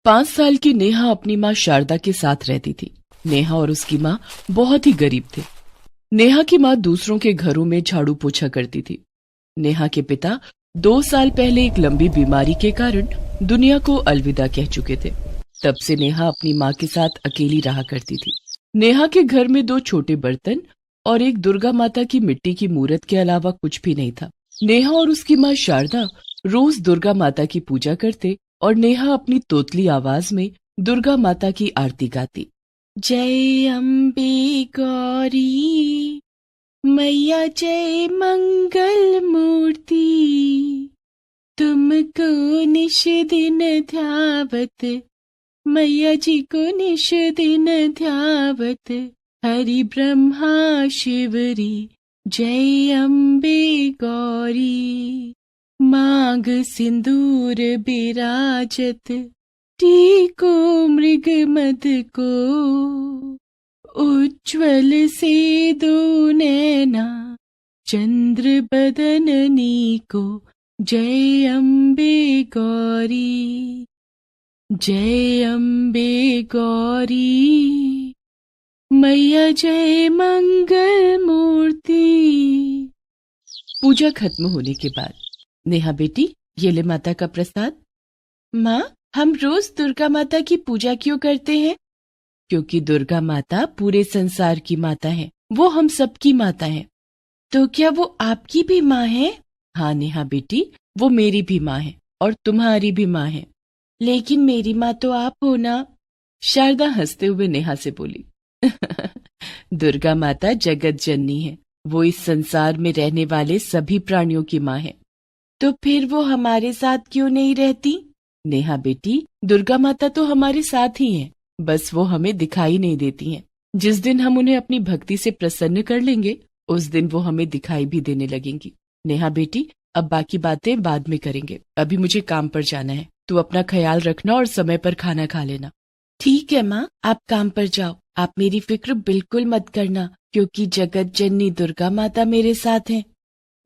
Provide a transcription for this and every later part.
5 साल की नेहा अपनी माँ शारदा के साथ रहती थी। नेहा और उसकी माँ बहुत ही गरीब थे। नेहा की माँ दूसरों के घरों में झाड़ू पोछा करती थी। नेहा के पिता 2 साल पहले एक लंबी बीमारी के कारण दुनिया को अलविदा कह चुके थे। तब से नेहा अपनी माँ के साथ अकेली रहा करती थी। नेहा के घर में 2 छोटे बर्तन और एक दुर्गा माता की मिट्टी की मूर्त के अलावा कुछ भी नहीं था। नेहा और उसकी माँ शारदा रोज दुर्गा माता की पूजा करते और नेहा अपनी तोतली आवाज में दुर्गा माता की आरती गाती। जय अम्बे गौरी मैया जय मंगल मूर्ति, तुमको निश दिन ध्यावत, मैया जी को निश दिन ध्यावत, हरि ब्रह्मा शिवरी जय अम्बे गौरी। मांग सिंदूर बिराजत, टीको मृग मद को, उज्ज्वल से दो नैना, चंद्र बदननी को, जय अम्बे गौरी, जय अम्बे गौरी, मैया जय मंगल मूर्ति। पूजा खत्म होने के बाद नेहा बेटी, ये ले माता का प्रसाद। माँ, हम रोज दुर्गा माता की पूजा क्यों करते हैं? क्योंकि दुर्गा माता पूरे संसार की माता है, वो हम सबकी माता है। तो क्या वो आपकी भी माँ है? हाँ नेहा बेटी, वो मेरी भी माँ है और तुम्हारी भी माँ है। लेकिन मेरी माँ तो आप हो ना? शारदा हंसते हुए नेहा से बोली। दुर्गा माता जगत जननी है, वो इस संसार में रहने वाले सभी प्राणियों की माँ है। तो फिर वो हमारे साथ क्यों नहीं रहती? नेहा बेटी, दुर्गा माता तो हमारे साथ ही हैं, बस वो हमें दिखाई नहीं देती हैं। जिस दिन हम उन्हें अपनी भक्ति से प्रसन्न कर लेंगे, उस दिन वो हमें दिखाई भी देने लगेंगी। नेहा बेटी, अब बाकी बातें बाद में करेंगे, अभी मुझे काम पर जाना है। तू अपना ख्याल रखना और समय पर खाना खा लेना। ठीक है माँ, आप काम पर जाओ, आप मेरी फिक्र बिल्कुल मत करना, क्योंकि जगत जननी दुर्गा माता मेरे साथ है।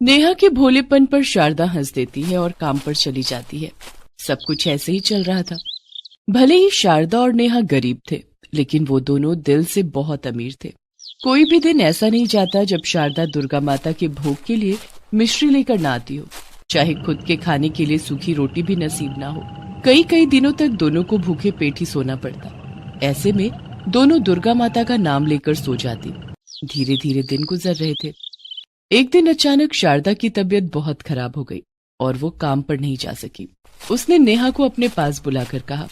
नेहा के भोलेपन पर शारदा हंस देती है और काम पर चली जाती है। सब कुछ ऐसे ही चल रहा था। भले ही शारदा और नेहा गरीब थे, लेकिन वो दोनों दिल से बहुत अमीर थे। कोई भी दिन ऐसा नहीं जाता जब शारदा दुर्गा माता के भोग के लिए मिश्री लेकर ना आती हो, चाहे खुद के खाने के लिए सूखी रोटी भी नसीब ना हो। कई कई दिनों तक दोनों को भूखे पेट ही सोना पड़ता। ऐसे में दोनों दुर्गा माता का नाम लेकर सो जाती। धीरे धीरे दिन गुजर रहे थे। एक दिन अचानक शारदा की तबीयत बहुत खराब हो गई और वो काम पर नहीं जा सकी। उसने नेहा को अपने पास बुलाकर कहा,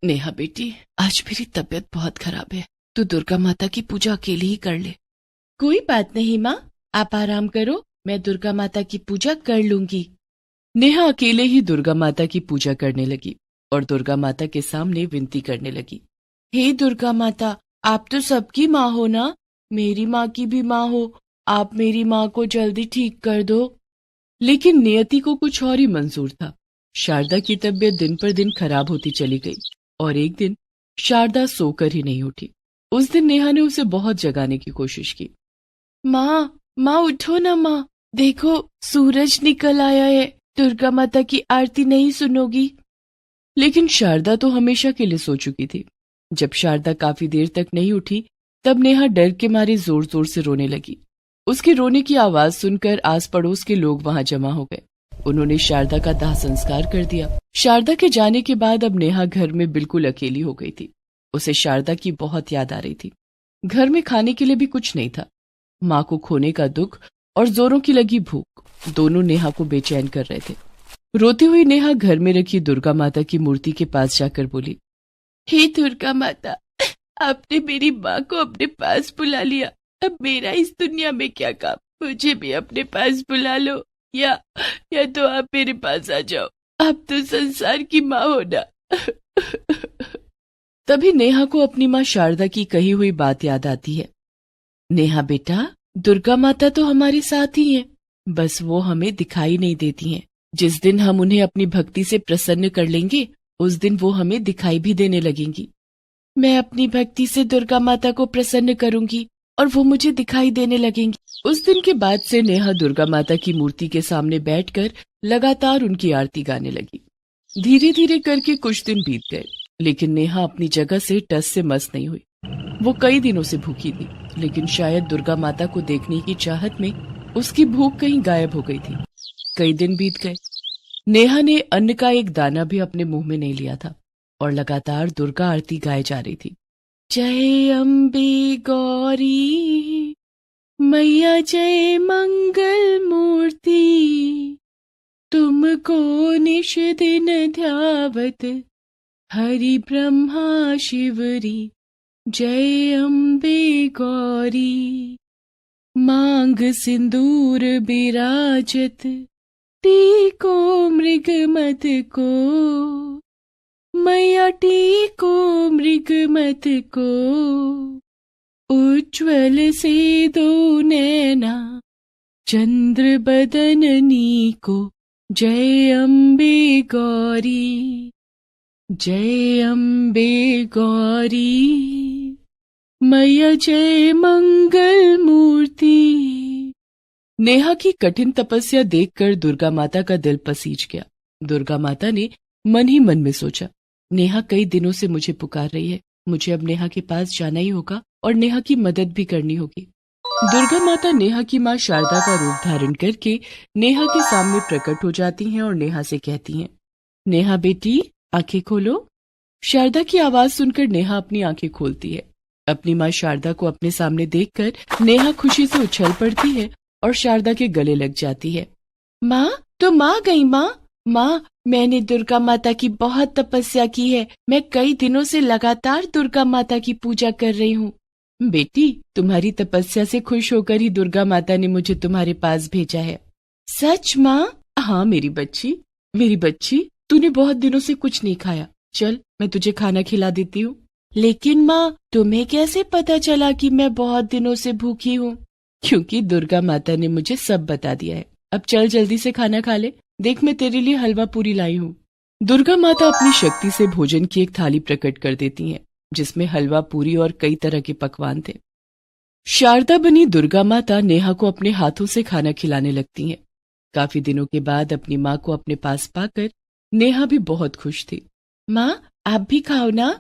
नेहा बेटी, आज मेरी तबीयत बहुत खराब है, तू दुर्गा माता की पूजा अकेले ही कर ले। कोई बात नहीं माँ, आप आराम करो, मैं दुर्गा माता की पूजा कर लूंगी। नेहा अकेले ही दुर्गा माता की पूजा करने लगी और दुर्गा माता के सामने विनती करने लगी। हे दुर्गा माता, आप तो सबकी माँ हो ना, मेरी माँ की भी माँ हो, आप मेरी माँ को जल्दी ठीक कर दो। लेकिन नियति को कुछ और ही मंजूर था। शारदा की तबीयत दिन पर दिन खराब होती चली गई और एक दिन शारदा सोकर ही नहीं उठी। उस दिन नेहा ने उसे बहुत जगाने की कोशिश की। माँ, माँ उठो ना माँ, देखो सूरज निकल आया है, दुर्गा माता की आरती नहीं सुनोगी? लेकिन शारदा तो हमेशा के लिए सो चुकी थी। जब शारदा काफी देर तक नहीं उठी, तब नेहा डर के मारे जोर जोर से रोने लगी। उसके रोने की आवाज सुनकर आस पड़ोस के लोग वहां जमा हो गए। उन्होंने शारदा का दाह संस्कार कर दिया। शारदा के जाने के बाद अब नेहा घर में बिल्कुल अकेली हो गई थी। उसे शारदा की बहुत याद आ रही थी। घर में खाने के लिए भी कुछ नहीं था। माँ को खोने का दुख और जोरों की लगी भूख दोनों नेहा को बेचैन कर रहे थे। रोती हुई नेहा घर में रखी दुर्गा माता की मूर्ति के पास जाकर बोली, हे दुर्गा माता, आपने मेरी माँ को अपने पास बुला लिया, अब मेरा इस दुनिया में क्या काम, मुझे भी अपने पास बुला लो, या तो आप मेरे पास आ जाओ, आप तो संसार की माँ हो ना। तभी नेहा को अपनी माँ शारदा की कही हुई बात याद आती है। नेहा बेटा, दुर्गा माता तो हमारे साथ ही हैं, बस वो हमें दिखाई नहीं देती हैं। जिस दिन हम उन्हें अपनी भक्ति से प्रसन्न कर लेंगे, उस दिन वो हमें दिखाई भी देने लगेंगी। मैं अपनी भक्ति से दुर्गा माता को प्रसन्न करूंगी और वो मुझे दिखाई देने लगेंगी। उस दिन के बाद से नेहा दुर्गा माता की मूर्ति के सामने बैठकर लगातार उनकी आरती गाने लगी। धीरे धीरे करके कुछ दिन बीत गए। लेकिन नेहा अपनी जगह से टस से मस नहीं हुई। वो कई दिनों से भूखी थी, लेकिन शायद दुर्गा माता को देखने की चाहत में उसकी भूख कहीं गायब हो गई थी। कई दिन बीत गए। नेहा ने अन्न का एक दाना भी अपने मुंह में नहीं लिया था और लगातार दुर्गा आरती गाए जा रही थी। जय अम्बे गौरी मैया जय मंगल मूर्ति, तुमको निश दिन ध्यावत हरि ब्रह्मा शिवरी। जय अम्बे गौरी मांग सिंदूर बिराजत, टीको मृग मत को मैया टीको मृग मत को। उज्ज्वल से दो नैना चंद्र बदननी को। जय अम्बे गौरी जय अम्बे गौरी मैया जय मंगल मूर्ति। नेहा की कठिन तपस्या देखकर दुर्गा माता का दिल पसीज गया। दुर्गा माता ने मन ही मन में सोचा, नेहा कई दिनों से मुझे पुकार रही है, मुझे अब नेहा के पास जाना ही होगा और नेहा की मदद भी करनी होगी। दुर्गा माता नेहा की माँ शारदा का रूप धारण करके नेहा के सामने प्रकट हो जाती हैं और नेहा से कहती हैं, नेहा बेटी आंखें खोलो। शारदा की आवाज सुनकर नेहा अपनी आंखें खोलती है। अपनी माँ शारदा को अपने सामने देखकर नेहा खुशी से उछल पड़ती है और शारदा के गले लग जाती है। माँ तुम आ गई माँ। माँ मैंने दुर्गा माता की बहुत तपस्या की है, मैं कई दिनों से लगातार दुर्गा माता की पूजा कर रही हूँ। बेटी तुम्हारी तपस्या से खुश होकर ही दुर्गा माता ने मुझे तुम्हारे पास भेजा है। सच माँ? हाँ मेरी बच्ची तूने बहुत दिनों से कुछ नहीं खाया, चल मैं तुझे खाना खिला देती हूँ। लेकिन माँ तुम्हें कैसे पता चला कि मैं बहुत दिनों से भूखी हूँ? क्योंकि दुर्गा माता ने मुझे सब बता दिया है। अब चल जल्दी से खाना खा ले, देख मैं तेरे लिए हलवा पूरी लाई हूँ। दुर्गा माता अपनी शक्ति से भोजन की एक थाली प्रकट कर देती हैं, जिसमें हलवा पूरी और कई तरह के पकवान थे। शारदा बनी दुर्गा माता नेहा को अपने हाथों से खाना खिलाने लगती हैं। काफी दिनों के बाद अपनी माँ को अपने पास पाकर नेहा भी बहुत खुश थी। माँ आप भी खाओ ना।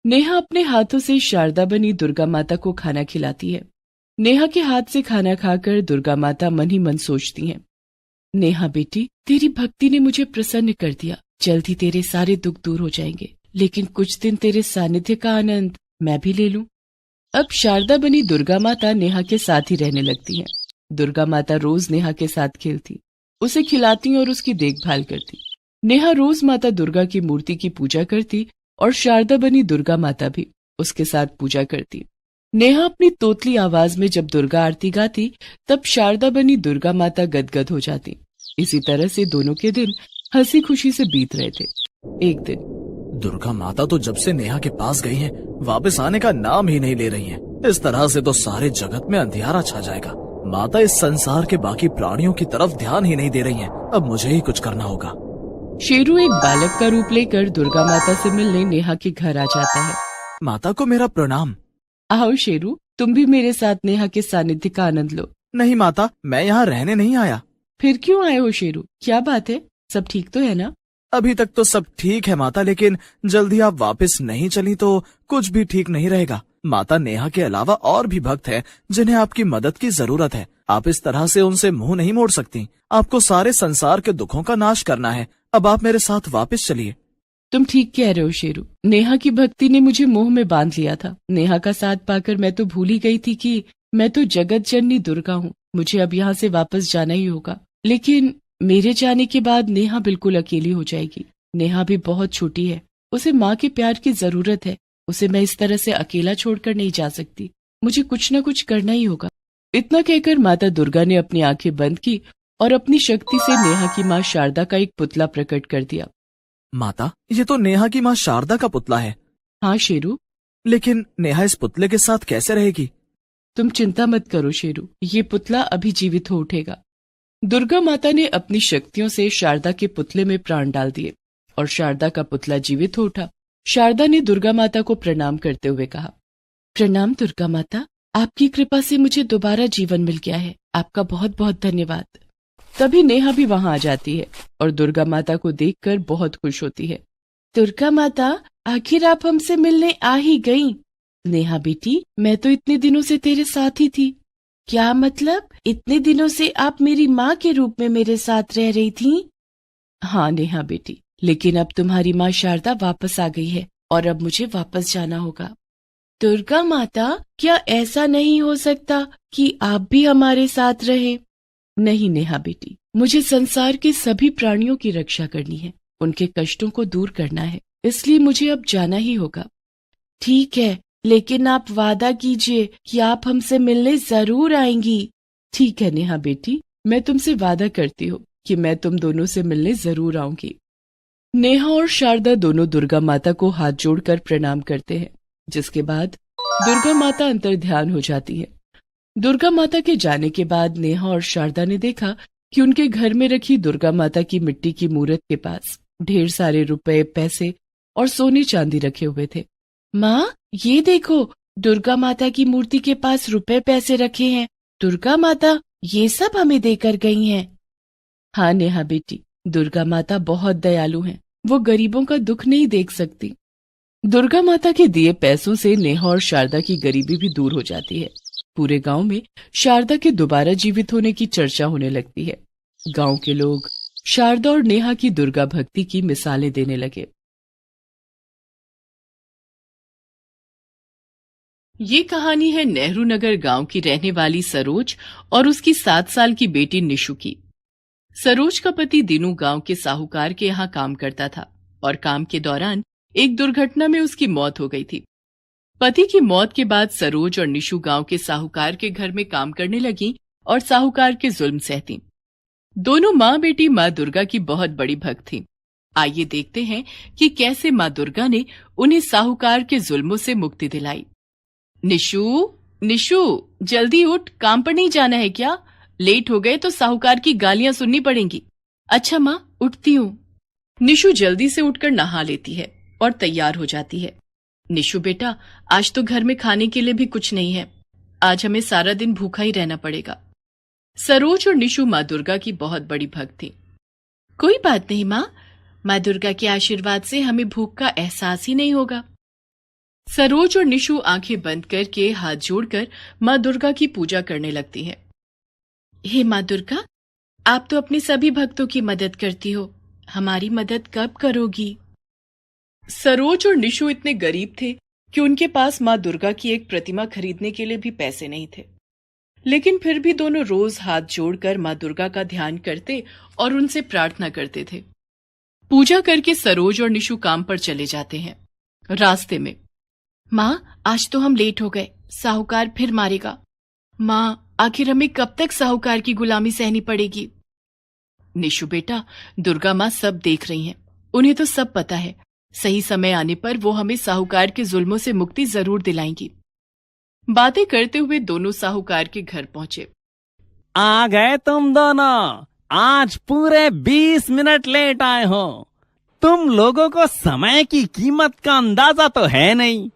नेहा अपने हाथों से शारदा बनी दुर्गा माता को खाना खिलाती है। नेहा के हाथ से खाना खाकर दुर्गा माता मन ही मन सोचती हैं, नेहा बेटी तेरी भक्ति ने मुझे प्रसन्न कर दिया, जल्द ही तेरे सारे दुख दूर हो जाएंगे, लेकिन कुछ दिन तेरे सानिध्य का आनंद मैं भी ले लूं। अब शारदा बनी दुर्गा माता नेहा के साथ ही रहने लगती हैं। दुर्गा माता रोज नेहा के साथ खेलती, उसे खिलाती और उसकी देखभाल करती। नेहा रोज माता दुर्गा की मूर्ति की पूजा करती और शारदा बनी दुर्गा माता भी उसके साथ पूजा करती। नेहा अपनी तोतली आवाज में जब दुर्गा आरती गाती, तब शारदा बनी दुर्गा माता गदगद हो जाती। इसी तरह से दोनों के दिन हंसी खुशी से बीत रहे थे। एक दिन दुर्गा माता तो जब से नेहा के पास गई हैं, वापस आने का नाम ही नहीं ले रही हैं। इस तरह से तो सारे जगत में अंधियारा छा जाएगा। माता इस संसार के बाकी प्राणियों की तरफ ध्यान ही नहीं दे रही हैं। अब मुझे ही कुछ करना होगा। शेरू एक बालक का रूप लेकर दुर्गा माता से मिलने नेहा के घर आ जाता है। माता को मेरा प्रणाम। आओ शेरू, तुम भी मेरे साथ नेहा के सानिध्य का आनंद लो। नहीं माता, मैं यहाँ रहने नहीं आया। फिर क्यों आए हो शेरू, क्या बात है, सब ठीक तो है ना? अभी तक तो सब ठीक है माता, लेकिन जल्दी आप वापस नहीं चली तो कुछ भी ठीक नहीं रहेगा। माता नेहा के अलावा और भी भक्त हैं जिन्हें आपकी मदद की जरूरत है। आप इस तरह से उनसे मुंह नहीं मोड़ सकती। आपको सारे संसार के दुखों का नाश करना है। अब आप मेरे साथ वापस चलिए। तुम ठीक कह रहे हो शेरू, नेहा की भक्ति ने मुझे मोह में बांध लिया था। नेहा का साथ पाकर मैं तो भूल ही गई थी कि मैं तो जगत जननी दुर्गा हूँ। मुझे अब यहाँ से वापस जाना ही होगा, लेकिन मेरे जाने के बाद नेहा बिल्कुल अकेली हो जाएगी। नेहा भी बहुत छोटी है, उसे माँ के प्यार की जरूरत है। उसे मैं इस तरह से अकेला छोड़कर नहीं जा सकती। मुझे कुछ न कुछ करना ही होगा। इतना कहकर माता दुर्गा ने अपनी आंखें बंद की और अपनी शक्ति से नेहा की माँ शारदा का एक पुतला प्रकट कर दिया। माता, ये तो नेहा की माँ शारदा का पुतला है। हाँ शेरू, लेकिन नेहा इस पुतले के साथ कैसे रहेगी? तुम चिंता मत करो शेरू, ये पुतला अभी जीवित हो उठेगा। दुर्गा माता ने अपनी शक्तियों से शारदा के पुतले में प्राण डाल दिए और शारदा का पुतला जीवित हो उठा। शारदा ने दुर्गा माता को प्रणाम करते हुए कहा, प्रणाम दुर्गा माता, आपकी कृपा से मुझे दोबारा जीवन मिल गया है। आपका बहुत बहुत धन्यवाद। तभी नेहा भी वहां आ जाती है और दुर्गा माता को देखकर बहुत खुश होती है। दुर्गा माता, आखिर आप हमसे मिलने आ ही गईं। नेहा बेटी, मैं तो इतने दिनों से तेरे साथ ही थी। क्या मतलब, इतने दिनों से आप मेरी माँ के रूप में मेरे साथ रह रही थीं? हाँ नेहा बेटी, लेकिन अब तुम्हारी माँ शारदा वापस आ गई है और अब मुझे वापस जाना होगा। दुर्गा माता, क्या ऐसा नहीं हो सकता कि आप भी हमारे साथ रहे? नहीं नेहा बेटी, मुझे संसार के सभी प्राणियों की रक्षा करनी है, उनके कष्टों को दूर करना है, इसलिए मुझे अब जाना ही होगा। ठीक है, लेकिन आप वादा कीजिए कि आप हमसे मिलने जरूर आएंगी। ठीक है नेहा बेटी, मैं तुमसे वादा करती हूँ कि मैं तुम दोनों से मिलने जरूर आऊंगी। नेहा और शारदा दोनों दुर्गा माता को हाथ जोड़कर प्रणाम करते हैं, जिसके बाद दुर्गा माता अंतर ध्यान हो जाती है। दुर्गा माता के जाने के बाद नेहा और शारदा ने देखा कि उनके घर में रखी दुर्गा माता की मिट्टी की मूर्त के पास ढेर सारे रुपए, पैसे और सोने चांदी रखे हुए थे। माँ, ये देखो, दुर्गा माता की मूर्ति के पास रुपए पैसे रखे हैं। दुर्गा माता ये सब हमें देकर गई हैं। हाँ नेहा बेटी, दुर्गा माता बहुत दयालु हैं, वो गरीबों का दुख नहीं देख सकती। दुर्गा माता के दिए पैसों से नेहा और शारदा की गरीबी भी दूर हो जाती है। पूरे गांव में शारदा के दोबारा जीवित होने की चर्चा होने लगती है। गांव के लोग शारदा और नेहा की दुर्गा भक्ति की मिसालें देने लगे। ये कहानी है नेहरू नगर गांव की रहने वाली सरोज और उसकी 7 साल की बेटी निशु की। सरोज का पति दीनू गांव के साहूकार के यहाँ काम करता था और काम के दौरान एक दुर्घटना में उसकी मौत हो गई थी। पति की मौत के बाद सरोज और निशु गांव के साहूकार के घर में काम करने लगी और साहूकार के जुल्म सहती। दोनों माँ बेटी माँ दुर्गा की बहुत बड़ी भक्त थीं। आइए देखते हैं कि कैसे माँ दुर्गा ने उन्हें साहूकार के जुल्मों से मुक्ति दिलाई। निशु, निशु, जल्दी उठ, काम पर नहीं जाना है क्या? लेट हो गए तो साहूकार की गालियां सुननी पड़ेंगी। अच्छा माँ, उठती हूँ। निशु जल्दी से उठकर नहा लेती है और तैयार हो जाती है। निशु बेटा, आज तो घर में खाने के लिए भी कुछ नहीं है, आज हमें सारा दिन भूखा ही रहना पड़ेगा। सरोज और निशु माँ दुर्गा की बहुत बड़ी भक्त थी। कोई बात नहीं माँ, माँ दुर्गा के आशीर्वाद से हमें भूख का एहसास ही नहीं होगा। सरोज और निशु आंखें बंद करके हाथ जोड़कर माँ दुर्गा की पूजा करने लगती हैं। हे माँ दुर्गा, आप तो अपने सभी भक्तों की मदद करती हो, हमारी मदद कब करोगी? सरोज और निशु इतने गरीब थे कि उनके पास माँ दुर्गा की एक प्रतिमा खरीदने के लिए भी पैसे नहीं थे, लेकिन फिर भी दोनों रोज हाथ जोड़कर माँ दुर्गा का ध्यान करते और उनसे प्रार्थना करते थे। पूजा करके सरोज और निशु काम पर चले जाते हैं। रास्ते में, माँ आज तो हम लेट हो गए, साहूकार फिर मारेगा। माँ, आखिर हमें कब तक साहूकार की गुलामी सहनी पड़ेगी? निशु बेटा, दुर्गा माँ सब देख रही हैं, उन्हें तो सब पता है। सही समय आने पर वो हमें साहूकार के जुल्मों से मुक्ति जरूर दिलाएंगी। बातें करते हुए दोनों साहूकार के घर पहुंचे। आ गए तुम दोनों, आज पूरे 20 मिनट लेट आए हो। तुम लोगों को समय की कीमत का अंदाजा तो है नहीं।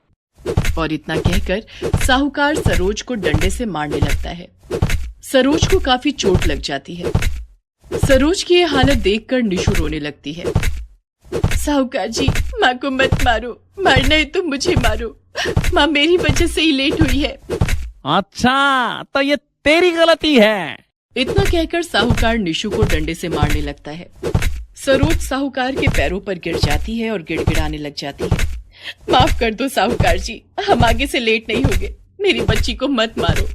और इतना कहकर साहूकार सरोज को डंडे से मारने लगता है। सरोज को काफी चोट लग जाती है। सरोज की ये हालत देखकर निशु रोने लगती है। साहूकार जी, माँ को मत मारो, मारना है तो मुझे मारो, माँ मेरी वजह से ही लेट हुई है। अच्छा, तो ये तेरी गलती है। इतना कहकर साहूकार निशु को डंडे से मारने लगता है। सरोज साहूकार के पैरों पर गिर जाती है और गिड़गिड़ाने लग जाती है। माफ कर दो साहूकार जी, हम आगे से लेट नहीं होंगे, मेरी बच्ची को मत मारो।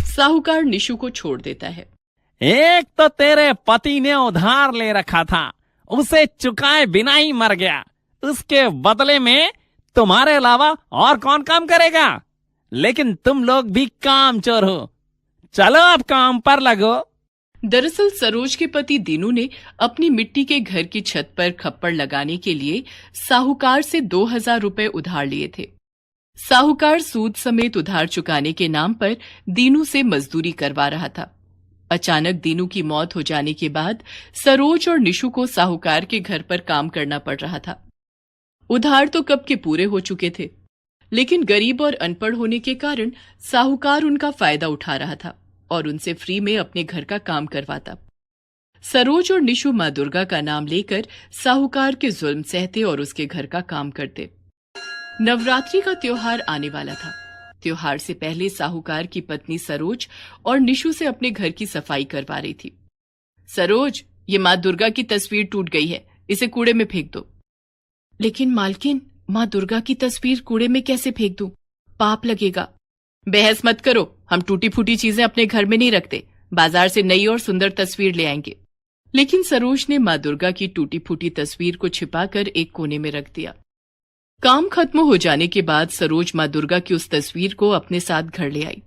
साहूकार निशु को छोड़ देता है। एक तो तेरे पति ने उधार ले रखा था, उसे चुकाए बिना ही मर गया। उसके बदले में तुम्हारे अलावा और कौन काम करेगा? लेकिन तुम लोग भी कामचोर हो। चलो अब काम पर लगो। दरअसल सरोज के पति दीनू ने अपनी मिट्टी के घर की छत पर खप्पड़ लगाने के लिए साहूकार से 2000 रुपए उधार लिए थे। साहूकार सूद समेत उधार चुकाने के नाम पर दीनू से मजदूरी करवा रहा था। अचानक दीनू की मौत हो जाने के बाद सरोज और निशु को साहूकार के घर पर काम करना पड़ रहा था। उधार तो कब के पूरे हो चुके थे, लेकिन गरीब और अनपढ़ होने के कारण साहूकार उनका फायदा उठा रहा था और उनसे फ्री में अपने घर का काम करवाता। सरोज और निशु माँ दुर्गा का नाम लेकर साहूकार के जुल्म सहते और उसके घर का काम करते। नवरात्रि का त्योहार आने वाला था। त्योहार से पहले साहूकार की पत्नी सरोज और निशु से अपने घर की सफाई करवा रही थी। सरोज, ये माँ दुर्गा की तस्वीर टूट गई है, इसे कूड़े में फेंक दो। लेकिन मालकिन, माँ दुर्गा की तस्वीर कूड़े में कैसे फेंक दूं? पाप लगेगा। बहस मत करो, हम टूटी फूटी चीजें अपने घर में नहीं रखते, बाजार से नई और सुंदर तस्वीर ले आएंगे। लेकिन सरोज ने माँ दुर्गा की टूटी फूटी तस्वीर को छिपाकर एक कोने में रख दिया। काम खत्म हो जाने के बाद सरोज माँ दुर्गा की उस तस्वीर को अपने साथ घर ले आई।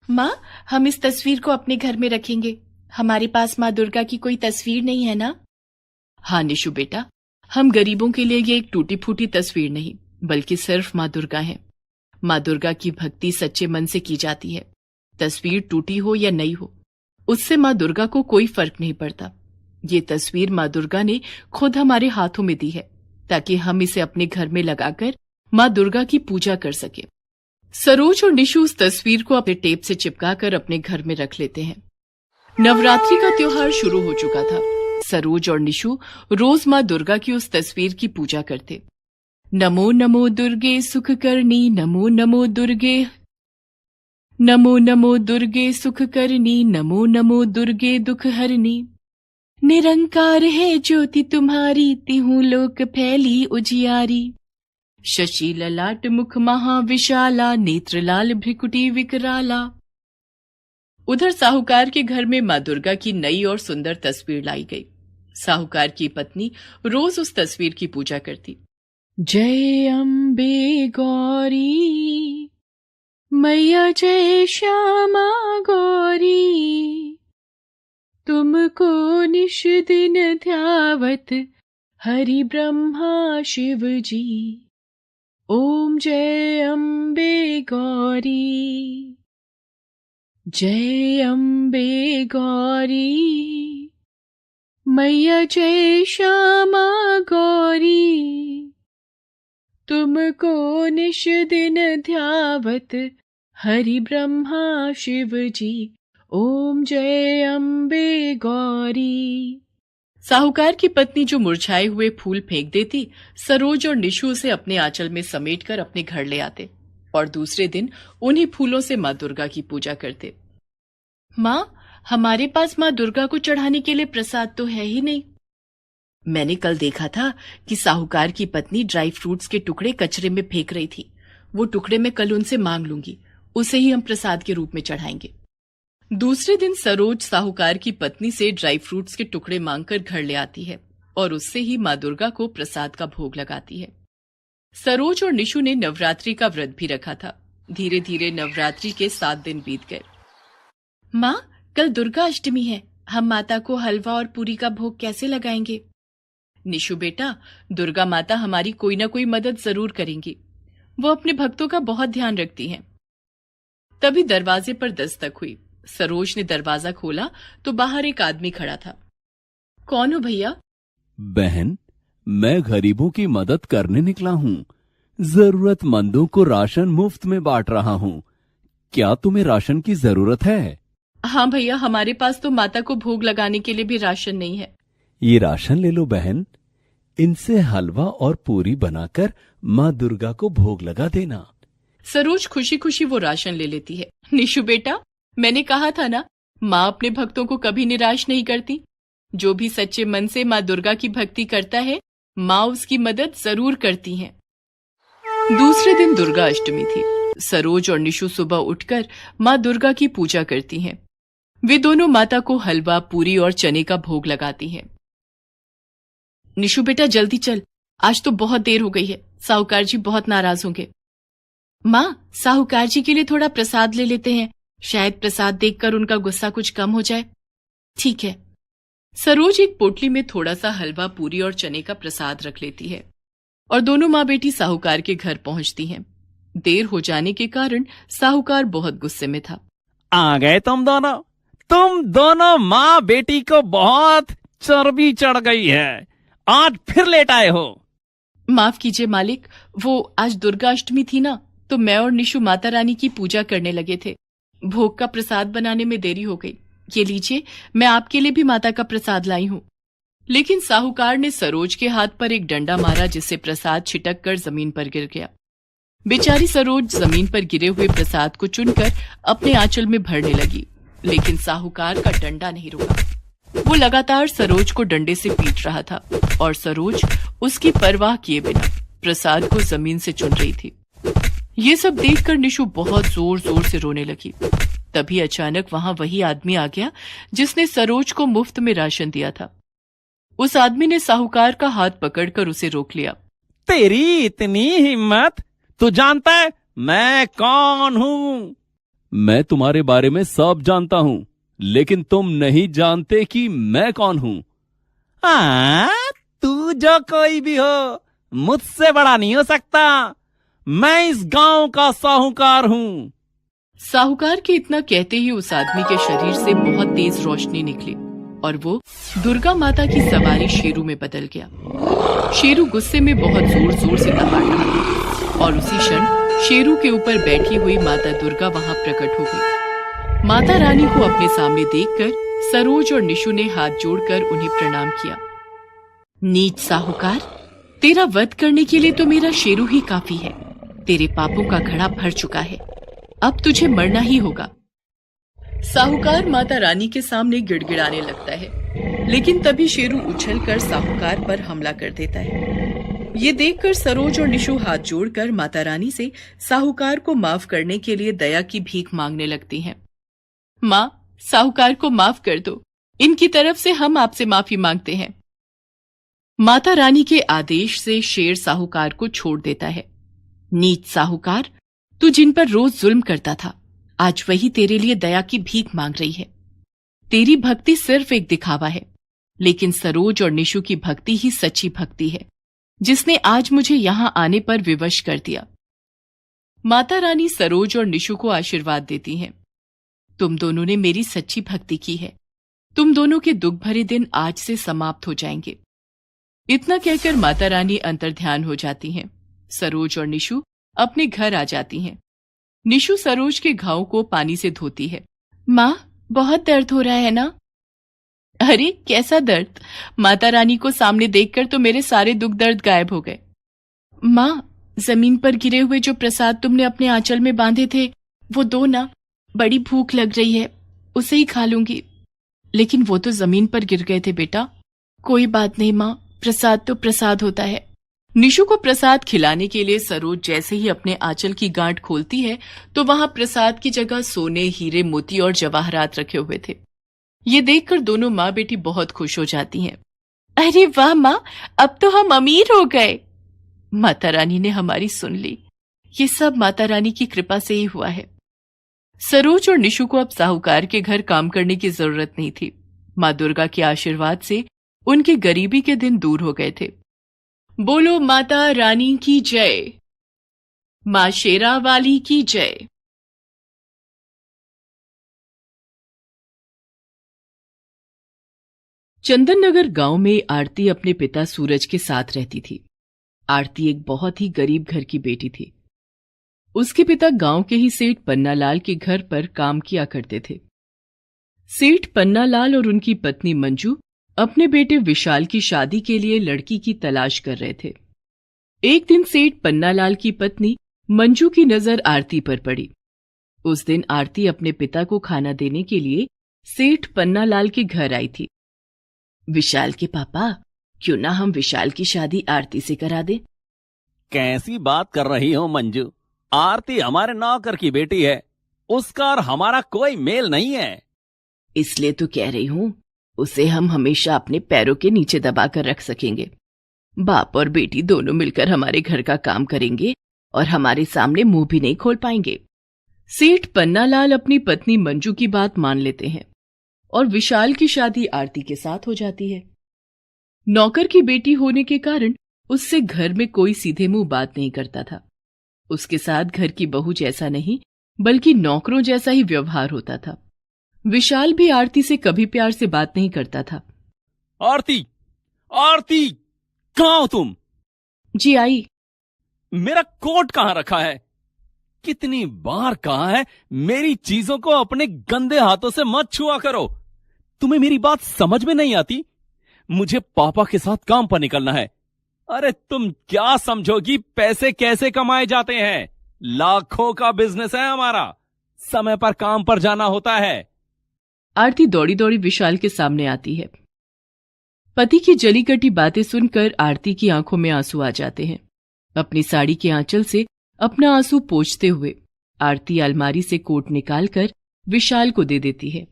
माँ, हम इस तस्वीर को अपने घर में रखेंगे। हमारे पास माँ दुर्गा की कोई तस्वीर नहीं है ना? हाँ निशु बेटा, हम गरीबों के लिए ये एक टूटी फूटी तस्वीर नहीं, बल्कि सिर्फ माँ दुर्गा है। माँ दुर्गा की भक्ति सच्चे मन से की जाती है। तस्वीर टूटी हो या नई हो, उससे माँ दुर्गा को कोई फर्क नहीं पड़ता। ये तस्वीर माँ दुर्गा ने खुद हमारे हाथों में दी है, ताकि हम इसे अपने घर में लगाकर माँ दुर्गा की पूजा कर सके। सरोज और निशु उस तस्वीर को अपने टेप से चिपकाकर अपने घर में रख लेते हैं। नवरात्रि का त्योहार शुरू हो चुका था। सरोज और निशु रोज माँ दुर्गा की उस तस्वीर की पूजा करते। नमो नमो दुर्गे सुख करनी, नमो नमो दुर्गे, नमो नमो दुर्गे सुख करनी, नमो नमो दुर्गे दुख हरनी। निरंकार है ज्योति तुम्हारी, तिहु लोक फैली उजियारी। शशि ललाट मुख महाविशाला, नेत्र लाल भ्रिकुटी विकराला। उधर साहूकार के घर में माँ दुर्गा की नई और सुंदर तस्वीर लाई गई। साहूकार की पत्नी रोज उस तस्वीर की पूजा करती। जय अम्बे गौरी, मैया जय श्यामा गौरी। तुमको निश दिन ध्यावत हरि ब्रह्मा शिव जी। ओम जय अम्बे गौरी, जय अम्बे गौरी, मैया जय श्यामा गौरी। तुमको निश दिन ध्यावत हरि ब्रह्मा शिव जी। ओम जय अम्बे गौरी। साहूकार की पत्नी जो मुरझाए हुए फूल फेंक देती, सरोज और निशु उसे अपने आंचल में समेटकर अपने घर ले आते और दूसरे दिन उन्हीं फूलों से माँ दुर्गा की पूजा करते। माँ, हमारे पास माँ दुर्गा को चढ़ाने के लिए प्रसाद तो है ही नहीं। मैंने कल देखा था कि साहूकार की पत्नी ड्राई फ्रूट्स के टुकड़े कचरे में फेंक रही थी। वो टुकड़े मैं कल उनसे मांग लूंगी, उसे ही हम प्रसाद के रूप में चढ़ाएंगे। दूसरे दिन सरोज साहूकार की पत्नी से ड्राई फ्रूट्स के टुकड़े मांगकर घर ले आती है और उससे ही माँ दुर्गा को प्रसाद का भोग लगाती है। सरोज और निशु ने नवरात्रि का व्रत भी रखा था। धीरे धीरे नवरात्रि के 7 दिन बीत गए। माँ, कल दुर्गा अष्टमी है, हम माता को हलवा और पूरी का भोग कैसे लगाएंगे? निशु बेटा, दुर्गा माता हमारी कोई ना कोई मदद जरूर करेंगी। वो अपने भक्तों का बहुत ध्यान रखती हैं। तभी दरवाजे पर दस्तक हुई। सरोज ने दरवाजा खोला तो बाहर एक आदमी खड़ा था। कौन हो भैया? बहन, मैं गरीबों की मदद करने निकला हूँ। जरूरतमंदों को राशन मुफ्त में बांट रहा हूँ। क्या तुम्हें राशन की जरूरत है? हाँ भैया, हमारे पास तो माता को भोग लगाने के लिए भी राशन नहीं है। ये राशन ले लो बहन, इनसे हलवा और पूरी बनाकर माँ दुर्गा को भोग लगा देना। सरोज खुशी खुशी वो राशन ले लेती है। निशु बेटा, मैंने कहा था ना, माँ अपने भक्तों को कभी निराश नहीं करती। जो भी सच्चे मन से माँ दुर्गा की भक्ति करता है, माँ उसकी मदद जरूर करती हैं। दूसरे दिन दुर्गा अष्टमी थी। सरोज और निशु सुबह उठकर माँ दुर्गा की पूजा करती हैं। वे दोनों माता को हलवा, पूरी और चने का भोग लगाती हैं। निशु बेटा जल्दी चल, आज तो बहुत देर हो गई है, साहूकार जी बहुत नाराज होंगे। माँ, साहूकार जी के लिए थोड़ा प्रसाद ले लेते हैं, शायद प्रसाद देखकर उनका गुस्सा कुछ कम हो जाए। ठीक है। सरोज एक पोटली में थोड़ा सा हलवा, पूरी और चने का प्रसाद रख लेती है और दोनों माँ बेटी साहूकार के घर पहुंचती हैं। देर हो जाने के कारण साहूकार बहुत गुस्से में था। आ गए तुम दोनों माँ बेटी को बहुत चर्बी चढ़ गई है, आज फिर लेट आए हो। माफ कीजिए मालिक, वो आज दुर्गा अष्टमी थी ना, तो मैं और निशु माता रानी की पूजा करने लगे थे। भोग का प्रसाद बनाने में देरी हो गई। ये लीजिए, मैं आपके लिए भी माता का प्रसाद लाई हूँ। लेकिन साहूकार ने सरोज के हाथ पर एक डंडा मारा, जिससे प्रसाद छिटक कर जमीन पर गिर गया। बेचारी सरोज जमीन पर गिरे हुए प्रसाद को चुनकर अपने आंचल में भरने लगी, लेकिन साहूकार का डंडा नहीं रुका। वो लगातार सरोज को डंडे से पीट रहा था और सरोज उसकी परवाह किए बिना प्रसाद को जमीन से चुन रही थी। ये सब देखकर निशु बहुत जोर जोर से रोने लगी। तभी अचानक वहां वही आदमी आ गया जिसने सरोज को मुफ्त में राशन दिया था। उस आदमी ने साहूकार का हाथ पकड़कर उसे रोक लिया। तेरी इतनी हिम्मत, तू जानता है मैं कौन हूँ? मैं तुम्हारे बारे में सब जानता हूँ, लेकिन तुम नहीं जानते कि मैं कौन हूँ। तू जो कोई भी हो, मुझसे बड़ा नहीं हो सकता। मैं इस गांव का साहूकार हूँ। साहूकार के इतना कहते ही उस आदमी के शरीर से बहुत तेज रोशनी निकली और वो दुर्गा माता की सवारी शेरू में बदल गया। शेरू गुस्से में बहुत जोर जोर से दहाड़ रहा था और उसी क्षण शेरू के ऊपर बैठी हुई माता दुर्गा वहां प्रकट हो गई। माता रानी को अपने सामने देखकर सरोज और निशु ने हाथ जोड़कर उन्हें प्रणाम किया। नीच साहूकार, तेरा वध करने के लिए तो मेरा शेरू ही काफी है। तेरे पापों का घड़ा भर चुका है, अब तुझे मरना ही होगा। साहूकार माता रानी के सामने गिड़गिड़ाने लगता है, लेकिन तभी शेरू उछलकर साहूकार पर हमला कर देता है। ये देखकर सरोज और निशु हाथ जोड़कर माता रानी से साहूकार को माफ करने के लिए दया की भीख मांगने लगती हैं। माँ, साहूकार को माफ कर दो, इनकी तरफ से हम आपसे माफी मांगते हैं। माता रानी के आदेश से शेर साहूकार को छोड़ देता है। नीच साहूकार, तू जिन पर रोज जुल्म करता था, आज वही तेरे लिए दया की भीख मांग रही है। तेरी भक्ति सिर्फ एक दिखावा है, लेकिन सरोज और निशु की भक्ति ही सच्ची भक्ति है, जिसने आज मुझे यहां आने पर विवश कर दिया। माता रानी सरोज और निशु को आशीर्वाद देती हैं। तुम दोनों ने मेरी सच्ची भक्ति की है। तुम दोनों के दुख भरे दिन आज से समाप्त हो जाएंगे। इतना कहकर माता रानी अंतर्ध्यान हो जाती हैं। सरोज और निशु अपने घर आ जाती हैं। निशु सरोज के घाव को पानी से धोती है। माँ, बहुत दर्द हो रहा है ना? अरे कैसा दर्द? माता रानी को सामने देखकर तो मेरे सारे दुख दर्द गायब हो गए। माँ, जमीन पर गिरे हुए जो प्रसाद तुमने अपने आंचल में बांधे थे, वो दो ना। बड़ी भूख लग रही है, उसे ही खा लूंगी। लेकिन वो तो जमीन पर गिर गए थे बेटा। कोई बात नहीं माँ, प्रसाद तो प्रसाद होता है। निशु को प्रसाद खिलाने के लिए सरोज जैसे ही अपने आंचल की गांठ खोलती है तो वहां प्रसाद की जगह सोने, हीरे, मोती और जवाहरात रखे हुए थे। ये देखकर दोनों माँ बेटी बहुत खुश हो जाती हैं। अरे वाह माँ, अब तो हम अमीर हो गए। माता रानी ने हमारी सुन ली। ये सब माता रानी की कृपा से ही हुआ है। सरोज और निशु को अब साहूकार के घर काम करने की जरूरत नहीं थी। माँ दुर्गा के आशीर्वाद से उनकी गरीबी के दिन दूर हो गए थे। बोलो माता रानी की जय, माँ शेरा वाली की जय। चंदन नगर गांव में आरती अपने पिता सूरज के साथ रहती थी। आरती एक बहुत ही गरीब घर की बेटी थी। उसके पिता गांव के ही सेठ पन्नालाल के घर पर काम किया करते थे। सेठ पन्नालाल और उनकी पत्नी मंजू अपने बेटे विशाल की शादी के लिए लड़की की तलाश कर रहे थे। एक दिन सेठ पन्नालाल की पत्नी मंजू की नजर आरती पर पड़ी। उस दिन आरती अपने पिता को खाना देने के लिए सेठ पन्नालाल के घर आई थी। विशाल के पापा, क्यों ना हम विशाल की शादी आरती से करा दें? कैसी बात कर रही हो मंजू? आरती हमारे नौकर की बेटी है, उसका और हमारा कोई मेल नहीं है। इसलिए तो कह रही हूं, उसे हम हमेशा अपने पैरों के नीचे दबाकर रख सकेंगे। बाप और बेटी दोनों मिलकर हमारे घर का काम करेंगे और हमारे सामने मुंह भी नहीं खोल पाएंगे। सेठ पन्नालाल अपनी पत्नी मंजू की बात मान लेते हैं और विशाल की शादी आरती के साथ हो जाती है। नौकर की बेटी होने के कारण उससे घर में कोई सीधे मुंह बात नहीं करता था। उसके साथ घर की बहू जैसा नहीं, बल्कि नौकरों जैसा ही व्यवहार होता था। विशाल भी आरती से कभी प्यार से बात नहीं करता था। आरती, आरती, कहाँ हो तुम? जी आई। मेरा कोट कहाँ रखा है? कितनी बार कहा है मेरी चीजों को अपने गंदे हाथों से मत छुआ करो। तुम्हें मेरी बात समझ में नहीं आती? मुझे पापा के साथ काम पर निकलना है। अरे तुम क्या समझोगी पैसे कैसे कमाए जाते हैं? लाखों का बिजनेस है हमारा, समय पर काम पर जाना होता है। आरती दौड़ी दौड़ी विशाल के सामने आती है। पति की जली कटी बातें सुनकर आरती की आंखों में आंसू आ जाते हैं। अपनी साड़ी के आंचल से अपना आंसू पोंछते हुए आरती अलमारी से कोट निकालकर विशाल को दे देती है।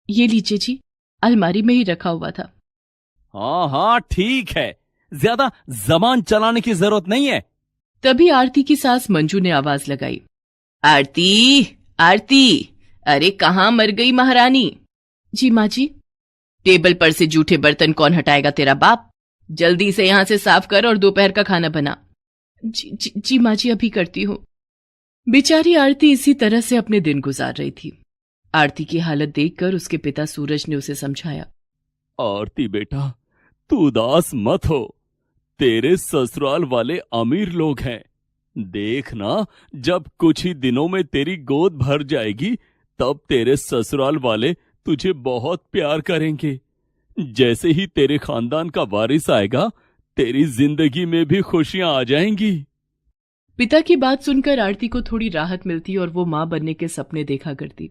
ये लीजिए जी, अलमारी में ही रखा हुआ था। हाँ हाँ ठीक है, ज्यादा जबान चलाने की जरूरत नहीं है। तभी आरती की सास मंजू ने आवाज लगाई, आरती आरती, अरे कहाँ मर गई महारानी? जी माँ जी। टेबल पर से जूठे बर्तन कौन हटाएगा? तेरा बाप। जल्दी से यहां से साफ कर और दोपहर का खाना बना। जी माँ जी, अभी करती हूँ। बेचारी आरती इसी तरह से अपने दिन गुजार रही थी। आरती की हालत देखकर उसके पिता सूरज ने उसे समझाया, आरती बेटा, तू उदास मत हो। तेरे ससुराल वाले अमीर लोग हैं। देखना, जब कुछ ही दिनों में तेरी गोद भर जाएगी तब तेरे ससुराल वाले तुझे बहुत प्यार करेंगे। जैसे ही तेरे खानदान का वारिस आएगा, तेरी जिंदगी में भी खुशियां आ जाएंगी। पिता की बात सुनकर आरती को थोड़ी राहत मिलती और वो मां बनने के सपने देखा करती।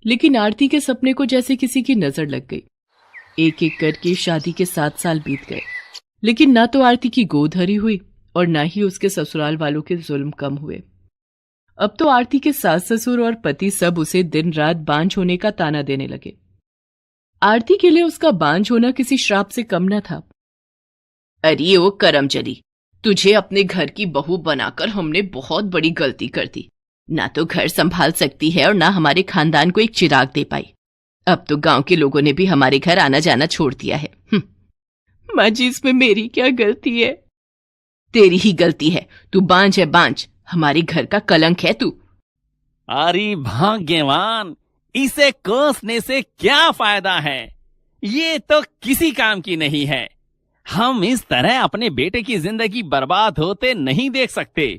लेकिन आरती के सपने को जैसे किसी की नजर लग गई। एक एक करके शादी के 7 साल बीत गए, लेकिन ना तो आरती की गोद हरी हुई और ना ही उसके ससुराल वालों के जुल्म कम हुए। अब तो आरती के सास ससुर और पति सब उसे दिन रात बांझ होने का ताना देने लगे। आरती के लिए उसका बांझ होना किसी श्राप से कम न था। अरे ओ करमचली, तुझे अपने घर की बहू बनाकर हमने बहुत बड़ी गलती कर दी। ना तो घर संभाल सकती है और ना हमारे खानदान को एक चिराग दे पाई। अब तो गांव के लोगों ने भी हमारे घर आना जाना छोड़ दिया है। माँ जी, इसमें मेरी क्या गलती है? तेरी ही गलती है। तू बांझ है, बांझ। हमारे घर का कलंक है तू। अरे भाग्यवान, इसे कोसने से क्या फायदा है? ये तो किसी काम की नहीं है। हम इस तरह अपने बेटे की जिंदगी बर्बाद होते नहीं देख सकते।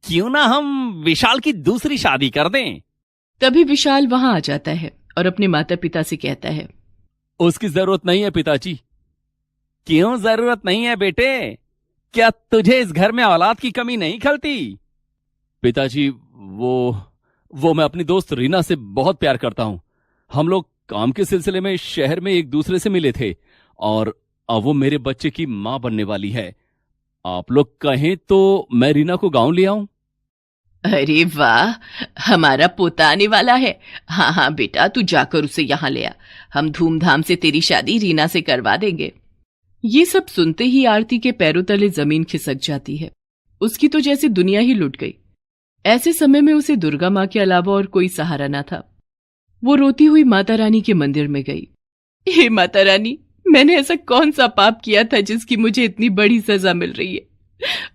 क्यों ना हम विशाल की दूसरी शादी कर दें? तभी विशाल वहां आ जाता है और अपने माता पिता से कहता है, उसकी जरूरत नहीं है पिताजी। क्यों जरूरत नहीं है बेटे? क्या तुझे इस घर में औलाद की कमी नहीं खलती? पिताजी, वो मैं अपनी दोस्त रीना से बहुत प्यार करता हूं। हम लोग काम के सिलसिले में शहर में एक दूसरे से मिले थे और अब वो मेरे बच्चे की मां बनने वाली है। आप लोग कहें तो मैं रीना को गांव ले आऊं? अरे वाह, हमारा पोता आने वाला है। हाँ हाँ बेटा, तू जाकर उसे यहाँ ले आ। हम धूमधाम से तेरी शादी रीना से करवा देंगे। ये सब सुनते ही आरती के पैरों तले जमीन खिसक जाती है। उसकी तो जैसे दुनिया ही लुट गई। ऐसे समय में उसे दुर्गा माँ के अलावा और कोई सहारा न था। वो रोती हुई माता रानी के मंदिर में गई। हे माता रानी, मैंने ऐसा कौन सा पाप किया था जिसकी मुझे इतनी बड़ी सजा मिल रही है?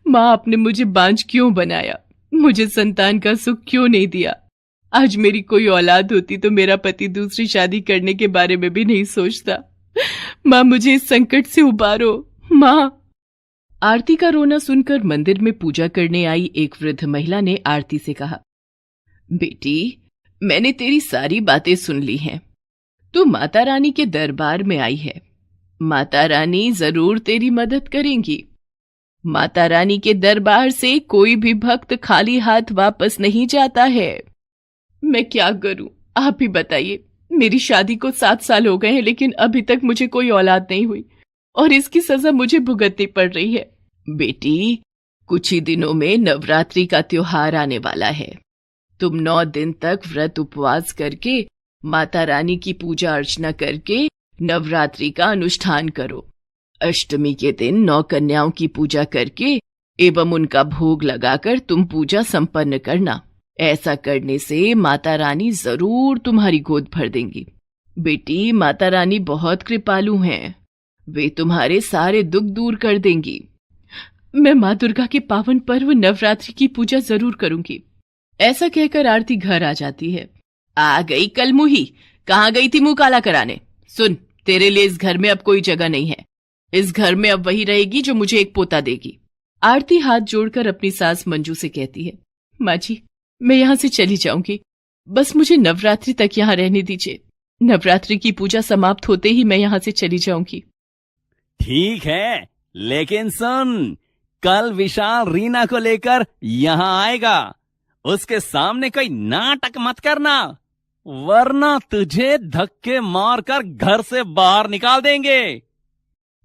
माँ, आपने मुझे बांझ क्यों बनाया? मुझे संतान का सुख क्यों नहीं दिया? आज मेरी कोई औलाद होती तो मेरा पति दूसरी शादी करने के बारे में भी नहीं सोचता। माँ, मुझे इस संकट से उबारो। माँ। आरती का रोना सुनकर मंदिर में पूजा करने आई एक वृद्ध महिला ने आरती से कहा, बेटी, मैंने तेरी सारी बातें सुन ली हैं। तू माता रानी के दरबार में आई है। माता रानी जरूर तेरी मदद करेंगी। माता रानी के दरबार से कोई भी भक्त खाली हाथ वापस नहीं जाता है। मैं क्या करूं, आप ही बताइए। मेरी शादी को 7 साल हो गए हैं, लेकिन अभी तक मुझे कोई औलाद नहीं हुई और इसकी सजा मुझे भुगतनी पड़ रही है। बेटी, कुछ ही दिनों में नवरात्रि का त्योहार आने वाला है। तुम 9 दिन तक व्रत उपवास करके माता रानी की पूजा अर्चना करके नवरात्रि का अनुष्ठान करो। अष्टमी के दिन 9 कन्याओं की पूजा करके एवं उनका भोग लगाकर तुम पूजा संपन्न करना। ऐसा करने से माता रानी जरूर तुम्हारी गोद भर देंगी। बेटी, माता रानी बहुत कृपालु हैं। वे तुम्हारे सारे दुख दूर कर देंगी। मैं माँ दुर्गा के पावन पर्व नवरात्रि की पूजा जरूर करूंगी। ऐसा कहकर आरती घर आ जाती है। आ गई कलमुही, कहाँ गई थी मुंह काला कराने? सुन, तेरे लिए इस घर में अब कोई जगह नहीं है। इस घर में अब वही रहेगी जो मुझे एक पोता देगी। आरती हाथ जोड़कर अपनी सास मंजू से कहती है, माँ जी, मैं यहाँ से चली जाऊंगी। बस मुझे नवरात्रि तक यहाँ रहने दीजिए। नवरात्रि की पूजा समाप्त होते ही मैं यहाँ से चली जाऊंगी। ठीक है, लेकिन सुन, कल विशाल रीना को लेकर यहां आएगा। उसके सामने कोई नाटक मत करना, वरना तुझे धक्के मारकर घर से बाहर निकाल देंगे।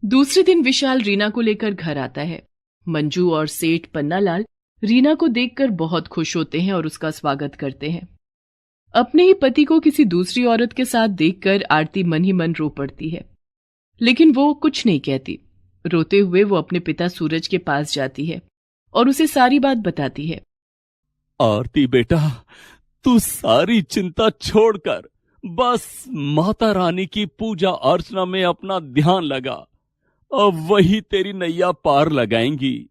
दूसरे दिन विशाल रीना को लेकर घर आता है। मंजू और सेठ पन्नालाल रीना को देखकर बहुत खुश होते हैं और उसका स्वागत करते हैं। अपने ही पति को किसी दूसरी औरत के साथ देखकर आरती मन ही मन रो पड़ती है, लेकिन वो कुछ नहीं कहती। रोते हुए वो अपने पिता सूरज के पास जाती है और उसे सारी बात बताती है। आरती बेटा, तू सारी चिंता छोड़कर बस माता रानी की पूजा अर्चना में अपना ध्यान लगा। अब वही तेरी नैया पार लगाएंगी।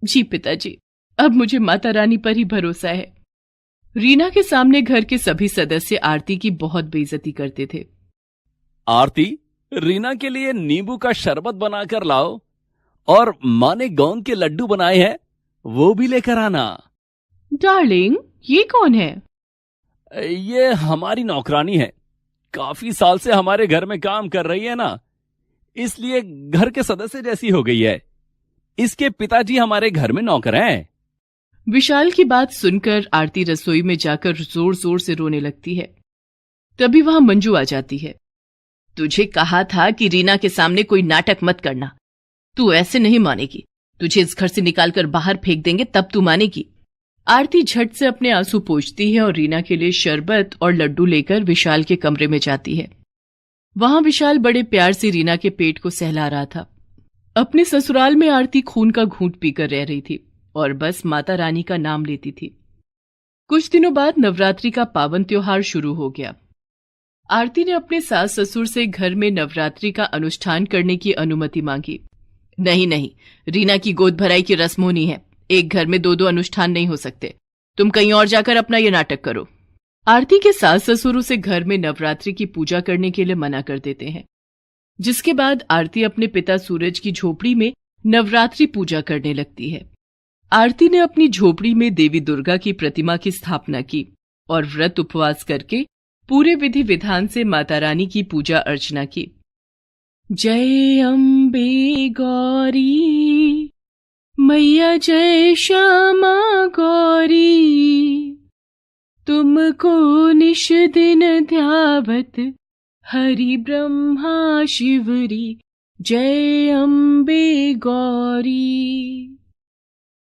जी पिताजी, अब मुझे माता रानी पर ही भरोसा है। रीना के सामने घर के सभी सदस्य आरती की बहुत बेइज्जती करते थे। आरती, रीना के लिए नींबू का शरबत बनाकर लाओ, और माँ ने गोंद के लड्डू बनाए हैं, वो भी लेकर आना। डार्लिंग, ये कौन है? ये हमारी नौकरानी है। काफी साल से हमारे घर में काम कर रही है ना, इसलिए घर के सदस्य जैसी हो गई है। इसके पिताजी हमारे घर में नौकर हैं। विशाल की बात सुनकर आरती रसोई में जाकर जोर जोर से रोने लगती है। तभी वहां मंजू आ जाती है। तुझे कहा था कि रीना के सामने कोई नाटक मत करना। तू ऐसे नहीं मानेगी। तुझे इस घर से निकालकर बाहर फेंक देंगे, तब तू मानेगी। आरती झट से अपने आंसू पोंछती है और रीना के लिए शरबत और लड्डू लेकर विशाल के कमरे में जाती है। वहां विशाल बड़े प्यार से रीना के पेट को सहला रहा था। अपने ससुराल में आरती खून का घूंट पीकर रह रही थी और बस माता रानी का नाम लेती थी। कुछ दिनों बाद नवरात्रि का पावन त्योहार शुरू हो गया। आरती ने अपने सास ससुर से घर में नवरात्रि का अनुष्ठान करने की अनुमति मांगी। नहीं, रीना की गोद भराई की रस्म होनी है। एक घर में दो अनुष्ठान नहीं हो सकते। तुम कहीं और जाकर अपना ये नाटक करो। आरती के सास ससुर उसे घर में नवरात्रि की पूजा करने के लिए मना कर देते हैं, जिसके बाद आरती अपने पिता सूरज की झोपड़ी में नवरात्रि पूजा करने लगती है। आरती ने अपनी झोपड़ी में देवी दुर्गा की प्रतिमा की स्थापना की और व्रत उपवास करके पूरे विधि विधान से माता रानी की पूजा अर्चना की। जय अम्बे गौरी मैया, जय श्यामा गौरी, तुमको निश दिन ध्यावत हरि ब्रह्मा शिवरी। जय अम्बे गौरी,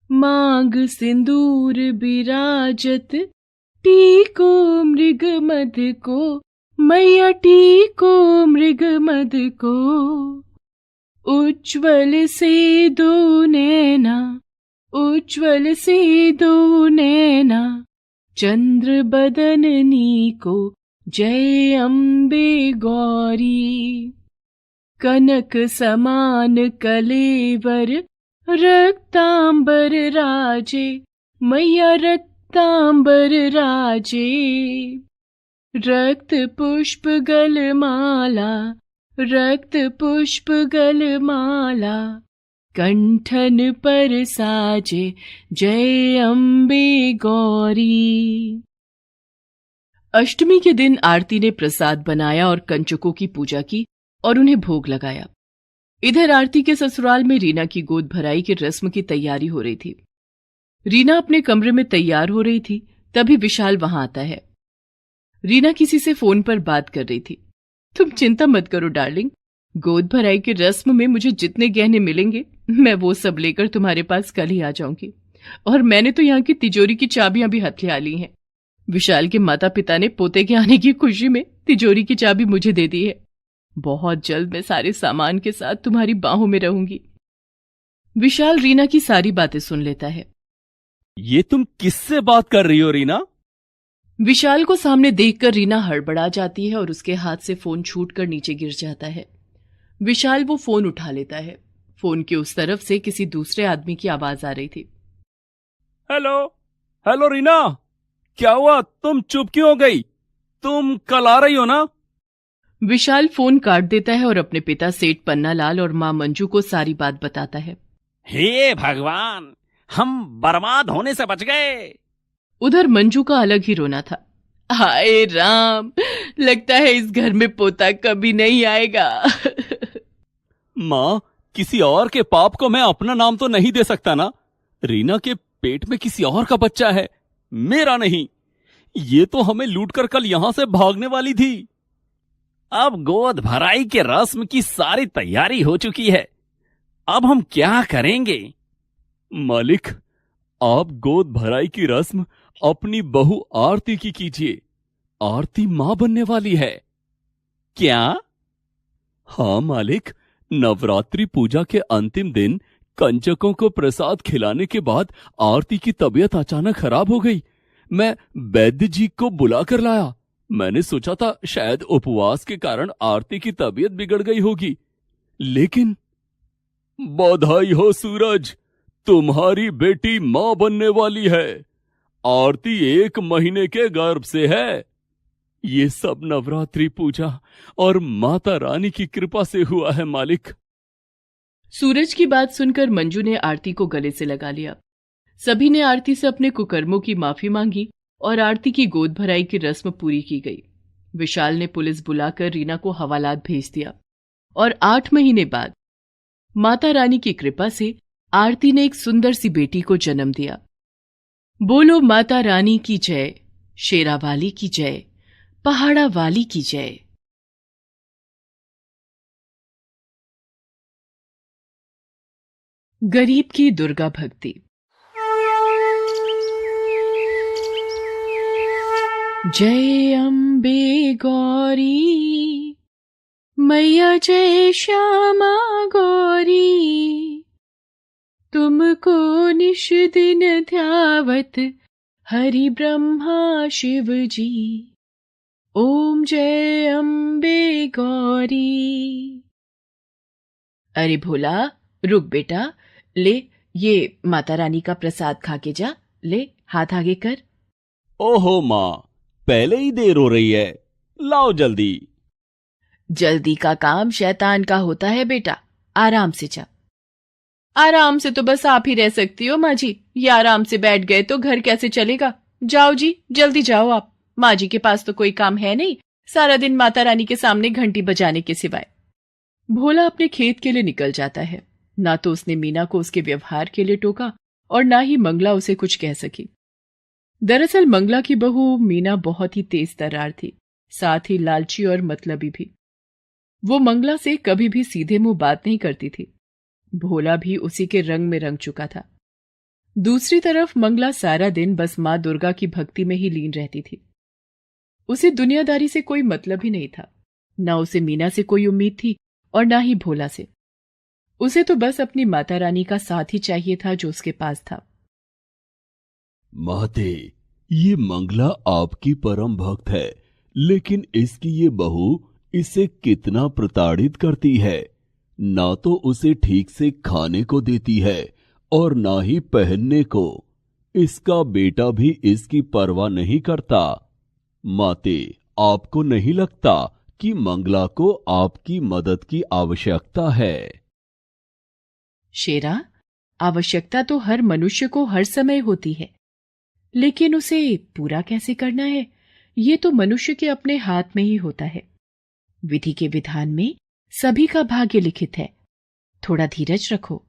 मांग सिंदूर बिराजत, टीको मृग मद को मैया, टीको मृग मद को। उज्ज्वल से दो नैना, उज्ज्वल से दो नैना, चंद्र बदननी को। जय अम्बे गौरी, कनक समान कलेवर, रक्तांबर राजे मैया, रक्तांबर राजे। रक्त पुष्प गलमाला, रक्त पुष्प गलमाला, कंठन पर साजे। जय अम्बे गौरी। अष्टमी के दिन आरती ने प्रसाद बनाया और कंचकों की पूजा की और उन्हें भोग लगाया। इधर आरती के ससुराल में रीना की गोद भराई की रस्म की तैयारी हो रही थी। रीना अपने कमरे में तैयार हो रही थी, तभी विशाल वहां आता है। रीना किसी से फोन पर बात कर रही थी। तुम चिंता मत करो डार्लिंग, गोद भराई की रस्म में मुझे जितने गहने मिलेंगे मैं वो सब लेकर तुम्हारे पास कल ही आ जाऊंगी। और मैंने तो यहाँ की तिजोरी की चाबियां भी हथिया ली हैं। विशाल के माता पिता ने पोते के आने की खुशी में तिजोरी की चाबी मुझे दे दी है। बहुत जल्द मैं सारे सामान के साथ तुम्हारी बाहों में रहूंगी। विशाल रीना की सारी बातें सुन लेता है। ये तुम किससे बात कर रही हो रीना? विशाल को सामने देखकर रीना हड़बड़ा जाती है और उसके हाथ से फोन छूटकर नीचे गिर जाता है। विशाल वो फोन उठा लेता है। फोन के उस तरफ से किसी दूसरे आदमी की आवाज आ रही थी। हेलो हेलो रीना, क्या हुआ? तुम चुप क्यों हो गई? तुम कल आ रही हो ना? विशाल फोन काट देता है और अपने पिता सेठ पन्नालाल और मां मंजू को सारी बात बताता है। हे भगवान, हम बर्बाद होने से बच गए। उधर मंजू का अलग ही रोना था। हाय राम, लगता है इस घर में पोता कभी नहीं आएगा। माँ, किसी और के पाप को मैं अपना नाम तो नहीं दे सकता ना। रीना के पेट में किसी और का बच्चा है, मेरा नहीं। ये तो हमें लूटकर कल यहां से भागने वाली थी। अब गोद भराई के रस्म की सारी तैयारी हो चुकी है, अब हम क्या करेंगे? मालिक, आप गोद भराई की रस्म अपनी बहू आरती की कीजिए। आरती मां बनने वाली है। क्या? हाँ मालिक, नवरात्रि पूजा के अंतिम दिन कंचकों को प्रसाद खिलाने के बाद आरती की तबीयत अचानक खराब हो गई। मैं वैद्य जी को बुला कर लाया। मैंने सोचा था शायद उपवास के कारण आरती की तबीयत बिगड़ गई होगी, लेकिन बधाई हो सूरज, तुम्हारी बेटी मां बनने वाली है। आरती 1 महीने के गर्भ से है। ये सब नवरात्रि पूजा और माता रानी की कृपा से हुआ है मालिक। सूरज की बात सुनकर मंजू ने आरती को गले से लगा लिया। सभी ने आरती से अपने कुकर्मों की माफी मांगी और आरती की गोद भराई की रस्म पूरी की गई। विशाल ने पुलिस बुलाकर रीना को हवालात भेज दिया और 8 महीने बाद माता रानी की कृपा से आरती ने एक सुंदर सी बेटी को जन्म दिया। बोलो माता रानी की जय, शेरा वाली की जय, पहाड़ा वाली की जय। गरीब की दुर्गा भक्ति। जय अम्बे गौरी मैया, जय श्यामा गौरी, तुमको निश दिन ध्यावत हरि ब्रह्मा शिव जी। ओम जय अम्बे गौरी। अरे भोला, रुक बेटा, ले ये माता रानी का प्रसाद खा के जा। ले, हाथ आगे कर। ओहो माँ, पहले ही देर हो रही है, लाओ जल्दी। जल्दी का काम शैतान का होता है बेटा, आराम से जा। आराम से तो बस आप ही रह सकती हो माँ जी, ये आराम से बैठ गए तो घर कैसे चलेगा। जाओ जी, जल्दी जाओ आप। माँ जी के पास तो कोई काम है नहीं, सारा दिन माता रानी के सामने घंटी बजाने के सिवाय। भोला अपने खेत के लिए निकल जाता है। ना तो उसने मीना को उसके व्यवहार के लिए टोका और ना ही मंगला उसे कुछ कह सकी। दरअसल मंगला की बहू मीना बहुत ही तेज तर्रार थी, साथ ही लालची और मतलबी भी। वो मंगला से कभी भी सीधे मुंह बात नहीं करती थी। भोला भी उसी के रंग में रंग चुका था। दूसरी तरफ मंगला सारा दिन बस मां दुर्गा की भक्ति में ही लीन रहती थी। उसे दुनियादारी से कोई मतलब ही नहीं था। ना उसे मीना से कोई उम्मीद थी और ना ही भोला से। उसे तो बस अपनी माता रानी का साथ ही चाहिए था जो उसके पास था। माते, ये मंगला आपकी परम भक्त है, लेकिन इसकी ये बहू इसे कितना प्रताड़ित करती है। ना तो उसे ठीक से खाने को देती है और ना ही पहनने को। इसका बेटा भी इसकी परवाह नहीं करता। माते, आपको नहीं लगता कि मंगला को आपकी मदद की आवश्यकता है? शेरा, आवश्यकता तो हर मनुष्य को हर समय होती है, लेकिन उसे पूरा कैसे करना है, ये तो मनुष्य के अपने हाथ में ही होता है। विधि के विधान में सभी का भाग्य लिखित है। थोड़ा धीरज रखो।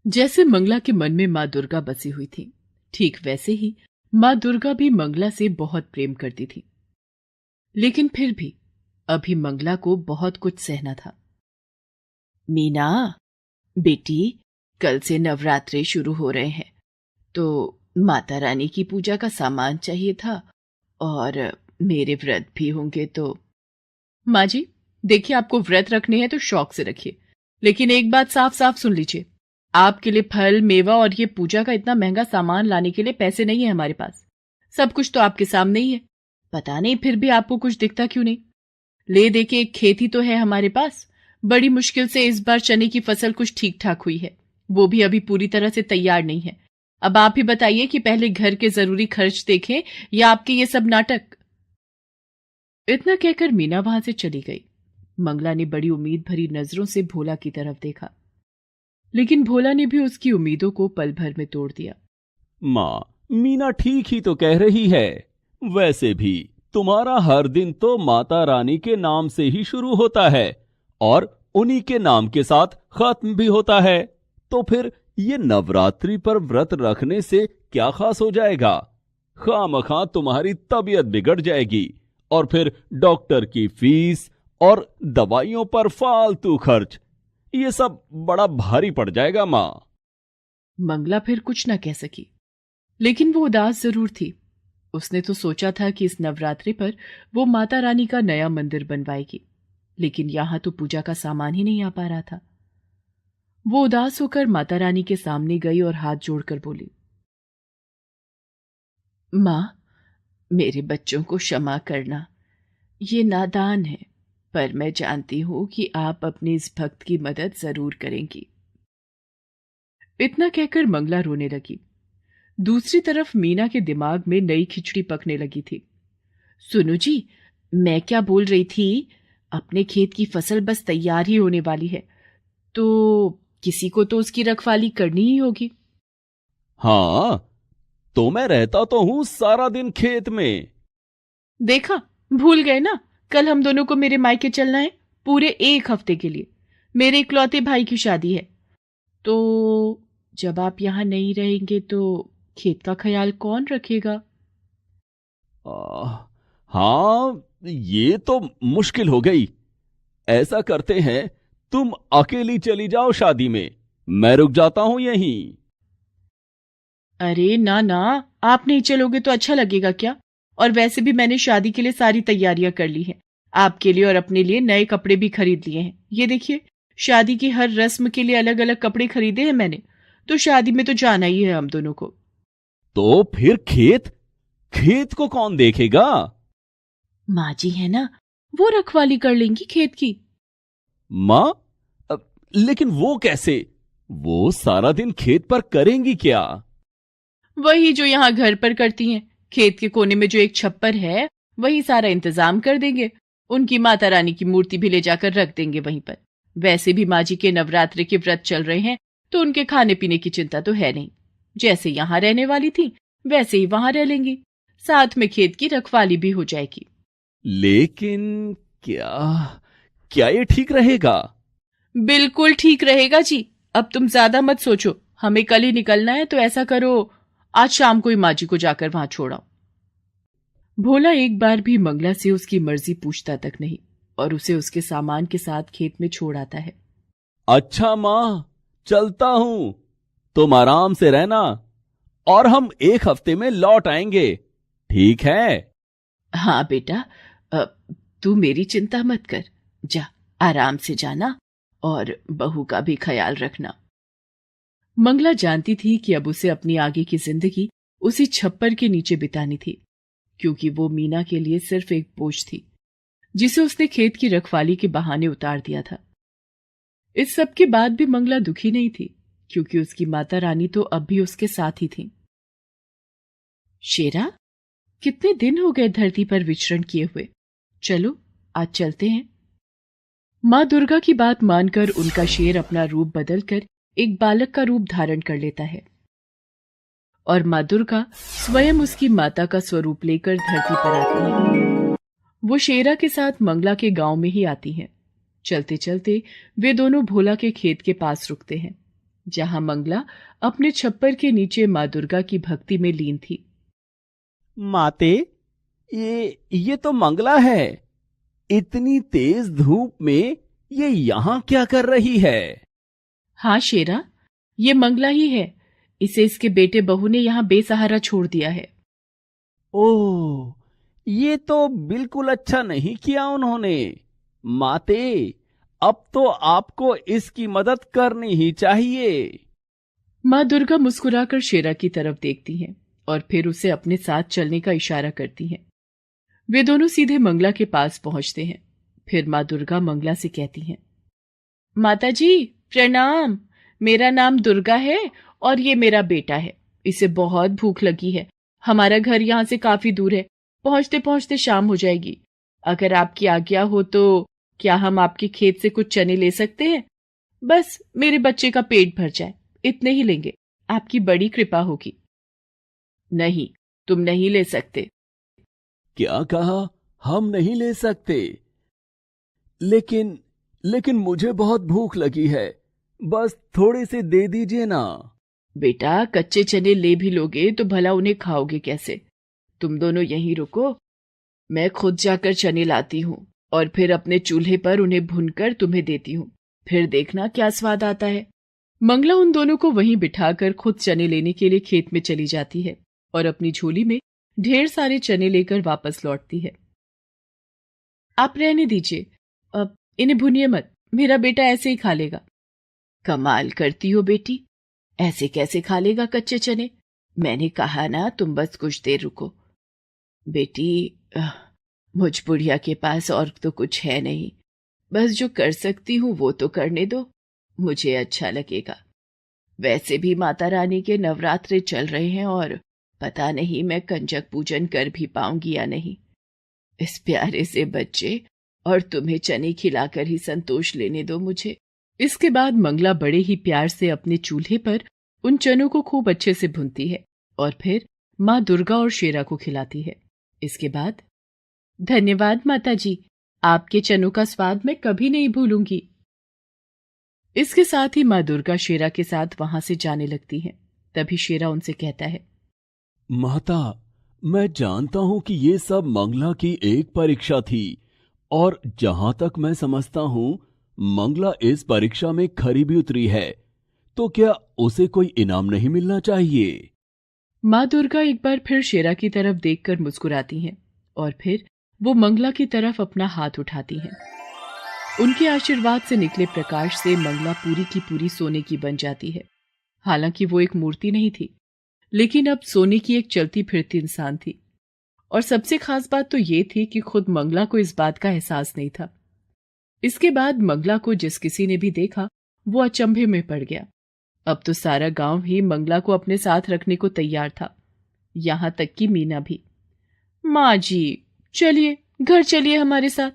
जैसे मंगला के मन में मां दुर्गा बसी हुई थी, ठीक वैसे ही मां दुर्गा भी मंगला से बहुत प्रेम करती थी। लेकिन फिर भी अभी मंगला को बहुत कुछ सहना था। मीना बेटी, कल से नवरात्रे शुरू हो रहे हैं, तो माता रानी की पूजा का सामान चाहिए था और मेरे व्रत भी होंगे तो। माँ जी, देखिए, आपको व्रत रखने हैं तो शौक से रखिए, लेकिन एक बात साफ साफ सुन लीजिए, आपके लिए फल मेवा और ये पूजा का इतना महंगा सामान लाने के लिए पैसे नहीं है हमारे पास। सब कुछ तो आपके सामने ही है। पता नहीं फिर भी आपको कुछ दिखता क्यों नहीं। ले दे के एक खेती तो है हमारे पास। बड़ी मुश्किल से इस बार चने की फसल कुछ ठीक ठाक हुई है, वो भी अभी पूरी तरह से तैयार नहीं है। अब आप ही बताइए कि पहले घर के जरूरी खर्च देखें या आपके ये सब नाटक। इतना कहकर मीना वहां से चली गई। मंगला ने बड़ी उम्मीद भरी नजरों से भोला की तरफ देखा, लेकिन भोला ने भी उसकी उम्मीदों को पल भर में तोड़ दिया। माँ, मीना ठीक ही तो कह रही है। वैसे भी तुम्हारा हर दिन तो माता रानी के नाम से ही शुरू होता है और उन्हीं के नाम के साथ खत्म भी होता है। तो फिर ये नवरात्रि पर व्रत रखने से क्या खास हो जाएगा? खामखा तुम्हारी तबीयत बिगड़ जाएगी और फिर डॉक्टर की फीस और दवाइयों पर फालतू खर्च, ये सब बड़ा भारी पड़ जाएगा माँ। मंगला फिर कुछ न कह सकी, लेकिन वो उदास जरूर थी। उसने तो सोचा था कि इस नवरात्रि पर वो माता रानी का नया मंदिर बनवाएगी, लेकिन यहां तो पूजा का सामान ही नहीं आ पा रहा था। वो उदास होकर माता रानी के सामने गई और हाथ जोड़कर बोली, मां, मेरे बच्चों को क्षमा करना। ये नादान है, पर मैं जानती हूं कि आप अपने इस भक्त की मदद जरूर करेंगी। इतना कहकर मंगला रोने लगी। दूसरी तरफ मीना के दिमाग में नई खिचड़ी पकने लगी थी। सुनो जी, मैं क्या बोल रही थी, अपने खेत की फसल बस तैयार ही होने वाली है, तो किसी को तो उसकी रखवाली करनी ही होगी। हाँ, तो मैं रहता तो हूं सारा दिन खेत में। देखा, भूल गए ना, कल हम दोनों को मेरे मायके चलना है पूरे 1 हफ्ते के लिए। मेरे इकलौते भाई की शादी है, तो जब आप यहां नहीं रहेंगे तो खेत का ख्याल कौन रखेगा? हाँ, ये तो मुश्किल हो गई। ऐसा करते हैं, तुम अकेली चली जाओ शादी में, मैं रुक जाता हूं यहीं। अरे ना ना, आप नहीं चलोगे तो अच्छा लगेगा क्या? और वैसे भी मैंने शादी के लिए सारी तैयारियां कर ली हैं। आपके लिए और अपने लिए नए कपड़े भी खरीद लिए हैं। ये देखिए, शादी की हर रस्म के लिए अलग अलग कपड़े खरीदे हैं मैंने, तो शादी में तो जाना ही है हम दोनों को। तो फिर खेत खेत को कौन देखेगा? माँ जी है ना, वो रखवाली कर लेंगी खेत की। माँ, लेकिन वो कैसे? वो सारा दिन खेत पर करेंगी क्या? वही जो यहाँ घर पर करती हैं। खेत के कोने में जो एक छप्पर है, वही सारा इंतजाम कर देंगे। उनकी माता रानी की मूर्ति भी ले जाकर रख देंगे वहीं पर। वैसे भी माँ जी के नवरात्रि के व्रत चल रहे हैं, तो उनके खाने पीने की चिंता तो है नहीं। जैसे यहाँ रहने वाली थी, वैसे ही वहां रह लेंगी। साथ में खेत की रखवाली भी हो जाएगी। लेकिन क्या क्या ये ठीक रहेगा? बिल्कुल ठीक रहेगा जी। अब तुम ज्यादा मत सोचो, हमें कल ही निकलना है, तो ऐसा करो, आज शाम को ही माँ जी को जाकर वहां छोड़ाओ। भोला एक बार भी मंगला से उसकी मर्जी पूछता तक नहीं, और उसे उसके सामान के साथ खेत में छोड़ आता है। अच्छा माँ, चलता हूं, तुम आराम से रहना और हम 1 हफ्ते में लौट आएंगे, ठीक है? हाँ बेटा, तू मेरी चिंता मत कर, जा आराम से जाना और बहू का भी ख्याल रखना। मंगला जानती थी कि अब उसे अपनी आगे की जिंदगी उसी छप्पर के नीचे बितानी थी, क्योंकि वो मीना के लिए सिर्फ एक बोझ थी, जिसे उसने खेत की रखवाली के बहाने उतार दिया था। इस सब के बाद भी मंगला दुखी नहीं थी, क्योंकि उसकी माता रानी तो अब भी उसके साथ ही थी। शेरा, कितने दिन हो गए धरती पर विचरण किए हुए, चलो आज चलते हैं। मां दुर्गा की बात मानकर उनका शेर अपना रूप बदलकर एक बालक का रूप धारण कर लेता है, और मां दुर्गा स्वयं उसकी माता का स्वरूप लेकर धरती पर आती है। वो शेरा के साथ मंगला के गांव में ही आती हैं। चलते चलते वे दोनों भोला के खेत के पास रुकते हैं, जहां मंगला अपने छप्पर के नीचे मां दुर्गा की भक्ति में लीन थी। माते, ये तो मंगला है। इतनी तेज धूप में ये यहां क्या कर रही है? हाँ शेरा, ये मंगला ही है। इसे इसके बेटे बहू ने यहाँ बेसहारा छोड़ दिया है। ओह, ये तो बिल्कुल अच्छा नहीं किया उन्होंने। माते, अब तो आपको इसकी मदद करनी ही चाहिए। मां दुर्गा मुस्कुराकर शेरा की तरफ देखती हैं और फिर उसे अपने साथ चलने का इशारा करती हैं। वे दोनों सीधे मंगला के पास पहुंचते हैं। फिर मां दुर्गा मंगला से कहती हैं, माता जी प्रणाम, मेरा नाम दुर्गा है और ये मेरा बेटा है। इसे बहुत भूख लगी है। हमारा घर यहाँ से काफी दूर है, पहुंचते पहुंचते शाम हो जाएगी। अगर आपकी आज्ञा हो तो क्या हम आपके खेत से कुछ चने ले सकते हैं? बस मेरे बच्चे का पेट भर जाए, इतने ही लेंगे, आपकी बड़ी कृपा होगी। नहीं, तुम नहीं ले सकते। क्या कहा? हम नहीं ले सकते? लेकिन लेकिन मुझे बहुत भूख लगी है, बस थोड़े से दे दीजिए ना। बेटा, कच्चे चने ले भी लोगे तो भला उन्हें खाओगे कैसे? तुम दोनों यहीं रुको, मैं खुद जाकर चने लाती हूँ और फिर अपने चूल्हे पर उन्हें भूनकर तुम्हें देती हूँ। फिर देखना क्या स्वाद आता है। मंगला उन दोनों को वहीं बिठाकर खुद चने लेने के लिए खेत में चली जाती है और अपनी झोली में ढेर सारे चने लेकर वापस लौटती है। आप रहने दीजिए, अब इन्हें भूनिए मत, मेरा बेटा ऐसे ही खा लेगा। कमाल करती हो बेटी, ऐसे कैसे खा लेगा कच्चे चने? मैंने कहा ना, तुम बस कुछ देर रुको। बेटी, मुझ बुढ़िया के पास और तो कुछ है नहीं, बस जो कर सकती हूँ वो तो करने दो, मुझे अच्छा लगेगा। वैसे भी माता रानी के नवरात्रे चल रहे हैं और पता नहीं मैं कंजक पूजन कर भी पाऊंगी या नहीं। इस प्यारे से बच्चे और तुम्हें चने खिलाकर ही संतोष लेने दो मुझे। इसके बाद मंगला बड़े ही प्यार से अपने चूल्हे पर उन चनों को खूब अच्छे से भूनती है और फिर माँ दुर्गा और शेरा को खिलाती है। इसके बाद, धन्यवाद माता जी, आपके चनों का स्वाद मैं कभी नहीं भूलूंगी। इसके साथ ही माँ दुर्गा शेरा के साथ वहां से जाने लगती हैं। तभी शेरा उनसे कहता है, माता, मैं जानता हूं कि ये सब मंगला की एक परीक्षा थी और जहां तक मैं समझता हूं मंगला इस परीक्षा में खरी भी उतरी है, तो क्या उसे कोई इनाम नहीं मिलना चाहिए? माँ दुर्गा एक बार फिर शेरा की तरफ देखकर मुस्कुराती हैं और फिर वो मंगला की तरफ अपना हाथ उठाती हैं। उनके आशीर्वाद से निकले प्रकाश से मंगला पूरी की पूरी सोने की बन जाती है। हालांकि वो एक मूर्ति नहीं थी, लेकिन अब सोने की एक चलती फिरती इंसान थी। और सबसे खास बात तो ये थी कि खुद मंगला को इस बात का एहसास नहीं था। इसके बाद मंगला को जिस किसी ने भी देखा वो अचंभे में पड़ गया। अब तो सारा गांव ही मंगला को अपने साथ रखने को तैयार था, यहां तक कि मीना भी। माँ जी, चलिए घर चलिए हमारे साथ,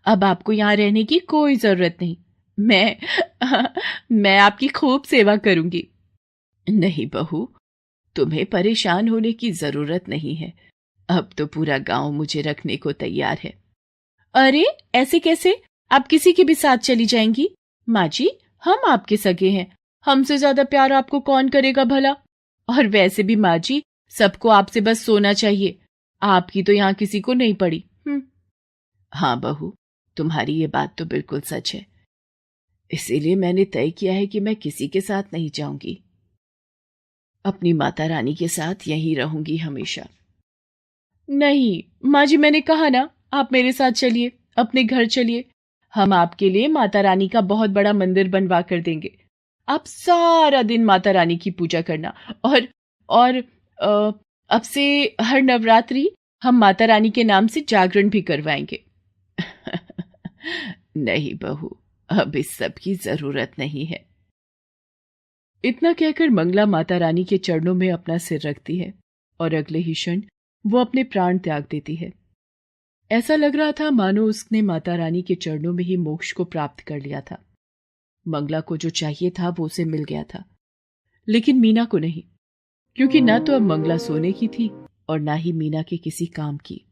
अब आपको यहाँ रहने की कोई जरूरत नहीं, मैं आपकी खूब सेवा करूंगी। नहीं बहू, तुम्हें परेशान होने की जरूरत नहीं है, अब तो पूरा गांव मुझे रखने को तैयार है। अरे ऐसे कैसे, आप किसी के भी साथ चली जाएंगी? माँ जी, हम आपके सगे हैं, हमसे ज्यादा प्यार आपको कौन करेगा भला? और वैसे भी माँ जी, सबको आपसे बस सोना चाहिए, आपकी तो यहाँ किसी को नहीं पड़ी। हाँ बहू, तुम्हारी ये बात तो बिल्कुल सच है, इसीलिए मैंने तय किया है कि मैं किसी के साथ नहीं जाऊंगी, अपनी माता रानी के साथ यहीं रहूंगी हमेशा। नहीं माँ जी, मैंने कहा ना, आप मेरे साथ चलिए, अपने घर चलिए, हम आपके लिए माता रानी का बहुत बड़ा मंदिर बनवा कर देंगे। आप सारा दिन माता रानी की पूजा करना और अब से हर नवरात्रि हम माता रानी के नाम से जागरण भी करवाएंगे। नहीं बहू, अब इस सब की जरूरत नहीं है। इतना कहकर मंगला माता रानी के चरणों में अपना सिर रखती है और अगले ही क्षण वो अपने प्राण त्याग देती है। ऐसा लग रहा था मानो उसने माता रानी के चरणों में ही मोक्ष को प्राप्त कर लिया था। मंगला को जो चाहिए था वो उसे मिल गया था, लेकिन मीना को नहीं, क्योंकि ना तो अब मंगला सोने की थी और ना ही मीना के किसी काम की।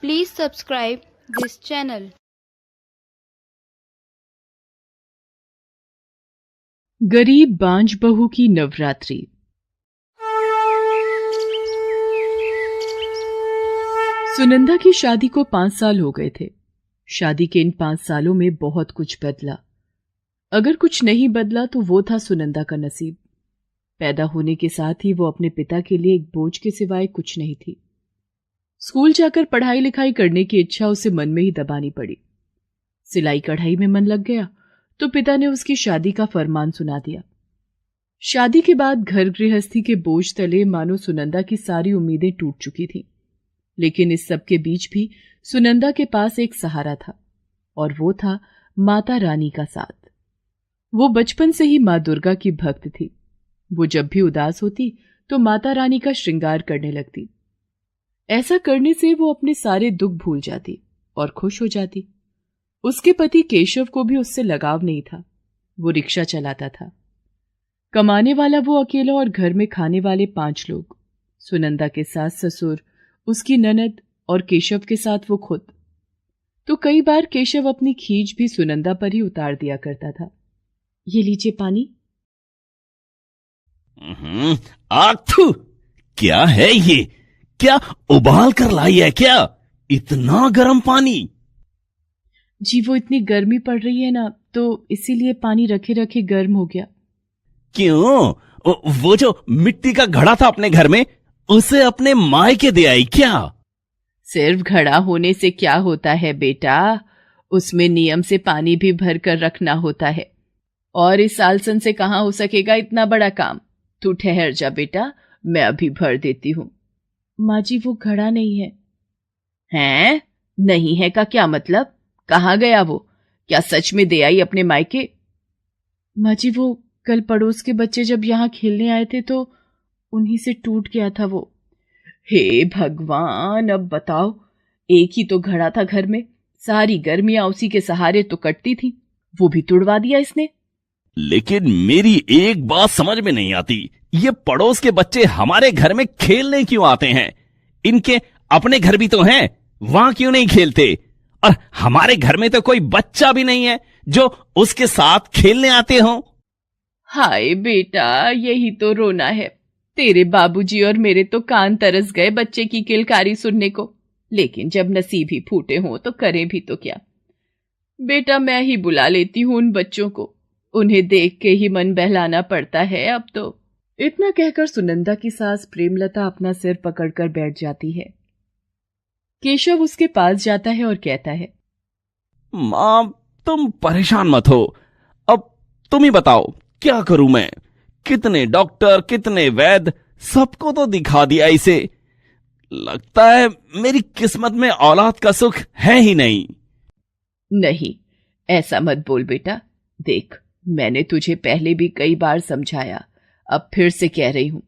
Please subscribe this channel. गरीब बांझ बहू की नवरात्रि। सुनंदा की शादी को 5 साल हो गए थे। शादी के इन 5 सालों में बहुत कुछ बदला। अगर कुछ नहीं बदला तो वो था सुनंदा का नसीब। पैदा होने के साथ ही वो अपने पिता के लिए एक बोझ के सिवाय कुछ नहीं थी। स्कूल जाकर पढ़ाई लिखाई करने की इच्छा उसे मन में ही दबानी पड़ी। सिलाई कढ़ाई में मन लग गया तो पिता ने उसकी शादी का फरमान सुना दिया। शादी के बाद घर गृहस्थी के बोझ तले मानो सुनंदा की सारी उम्मीदें टूट चुकी थीं। लेकिन इस सब के बीच भी सुनंदा के पास एक सहारा था, और वो था माता रानी का साथ। वो बचपन से ही माँ दुर्गा की भक्त थी। वो जब भी उदास होती तो माता रानी का श्रृंगार करने लगती। ऐसा करने से वो अपने सारे दुख भूल जाती और खुश हो जाती। उसके पति केशव को भी उससे लगाव नहीं था। वो रिक्शा चलाता था। कमाने वाला वो अकेला और घर में खाने वाले 5 लोग, सुनंदा के सास ससुर, उसकी ननद और केशव के साथ वो खुद। तो कई बार केशव अपनी खींच भी सुनंदा पर ही उतार दिया करता था। ये लीजिए पानी। आथू, क्या है ये? क्या उबाल कर लाई है क्या? इतना गर्म पानी? जी वो इतनी गर्मी पड़ रही है ना, तो इसीलिए पानी रखे रखे गर्म हो गया। क्यों? वो जो मिट्टी का घड़ा था अपने घर में, उसे अपने मायके दे आई क्या? सिर्फ घड़ा होने से क्या होता है बेटा, उसमें नियम से पानी भी भर कर रखना होता है। और इस सालसन से कहाँ हो सकेगा इतना बड़ा काम। तू ठहर जा बेटा, मैं अभी भर देती हूँ। माँ जी वो घड़ा नहीं है। हैं? नहीं है का क्या मतलब? कहाँ गया वो? क्या सच में दे आई अपने मायके? माँ जी वो कल पड़ोस के बच्चे जब यहाँ खेलने आए थे तो उन्हीं से टूट गया था वो। हे भगवान, अब बताओ, एक ही तो घड़ा था घर में, सारी गर्मियां उसी के सहारे तो कटती थी, वो भी तुड़वा दिया इसने। लेकिन मेरी एक बात समझ में नहीं आती, ये पड़ोस के बच्चे हमारे घर में खेलने क्यों आते हैं? इनके अपने घर भी तो हैं, वहां क्यों नहीं खेलते? और हमारे घर में तो कोई बच्चा भी नहीं है जो उसके साथ खेलने आते हो। हाय बेटा, यही तो रोना है। तेरे बाबूजी और मेरे तो कान तरस गए बच्चे की किलकारी सुनने को, लेकिन जब नसीब ही फूटे हों तो करें भी तो क्या। बेटा मैं ही बुला लेती हूं उन बच्चों को, उन्हें देख के ही मन बहलाना पड़ता है अब तो। इतना कहकर सुनंदा की सास प्रेमलता अपना सिर पकड़कर बैठ जाती है। केशव उसके पास जाता है और कहता है, मां, तुम परेशान मत हो, अब तुम ही बताओ क्या करूं मैं? कितने डॉक्टर, कितने वैद्य, सबको तो दिखा दिया इसे। लगता है मेरी किस्मत में औलाद का सुख है ही नहीं। नहीं, ऐसा मत बोल बेटा। देख, मैंने तुझे पहले भी कई बार समझाया, अब फिर से कह रही हूं,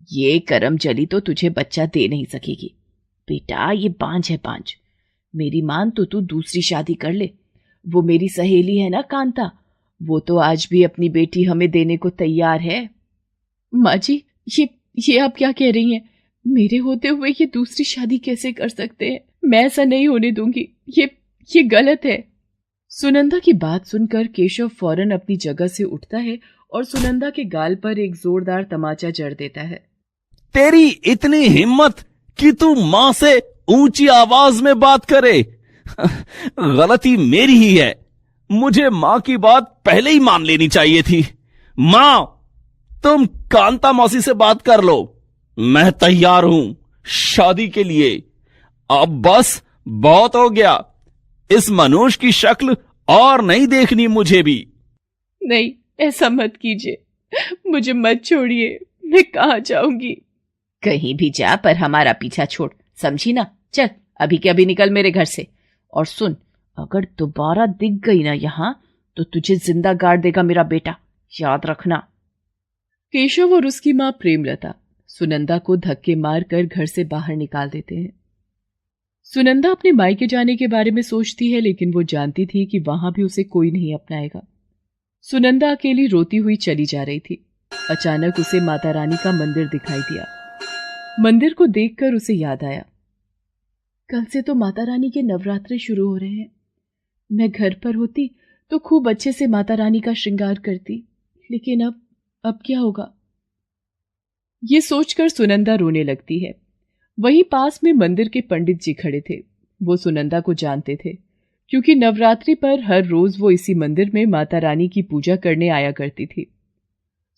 ये करम जली तो तुझे बच्चा दे नहीं सकेगी। बेटा ये बांझ है बांझ। मेरी मान तो तू दूसरी शादी कर ले। वो मेरी सहेली है ना कांता, वो तो आज भी अपनी बेटी हमें देने को तैयार है। माँ जी ये आप क्या कह रही हैं? मेरे होते हुए ये दूसरी शादी कैसे कर सकते हैं? मैं ऐसा नहीं होने दूंगी, ये गलत है। सुनंदा की बात सुनकर केशव फौरन अपनी जगह से उठता है और सुनंदा के गाल पर एक जोरदार तमाचा जड़ देता है। तेरी इतनी हिम्मत कि तू मां से ऊंची आवाज में बात करे? गलती मेरी ही है, मुझे मां की बात पहले ही मान लेनी चाहिए थी। मां, तुम कांता मौसी से बात कर लो, मैं तैयार हूं शादी के लिए। अब बस बहुत हो गया, इस मनुष्य की शक्ल और नहीं देखनी मुझे भी। नहीं, ऐसा मत कीजिए, मुझे मत छोड़िए, मैं कहाँ जाऊंगी? कहीं भी जा, पर हमारा पीछा छोड़, समझी ना? चल अभी के अभी निकल मेरे घर से। और सुन, अगर दोबारा दिख गई ना यहां तो तुझे जिंदा गाड़ देगा मेरा बेटा, याद रखना। केशव और उसकी मां प्रेमलता सुनंदा को धक्के मारकर घर से बाहर निकाल देते हैं। सुनंदा अपने मायके जाने के बारे में सोचती है, लेकिन वो जानती थी कि वहां भी उसे कोई नहीं अपनाएगा। सुनंदा अकेली रोती हुई चली जा रही थी। अचानक उसे माता रानी का मंदिर दिखाई दिया। मंदिर को देखकर उसे याद आया, कल से तो माता रानी के नवरात्रे शुरू हो रहे हैं। मैं घर पर होती तो खूब अच्छे से माता रानी का श्रृंगार करती, लेकिन अब क्या होगा? ये सोचकर सुनंदा रोने लगती है। वहीं पास में मंदिर के पंडित जी खड़े थे। वो सुनंदा को जानते थे, क्योंकि नवरात्रि पर हर रोज वो इसी मंदिर में माता रानी की पूजा करने आया करती थी।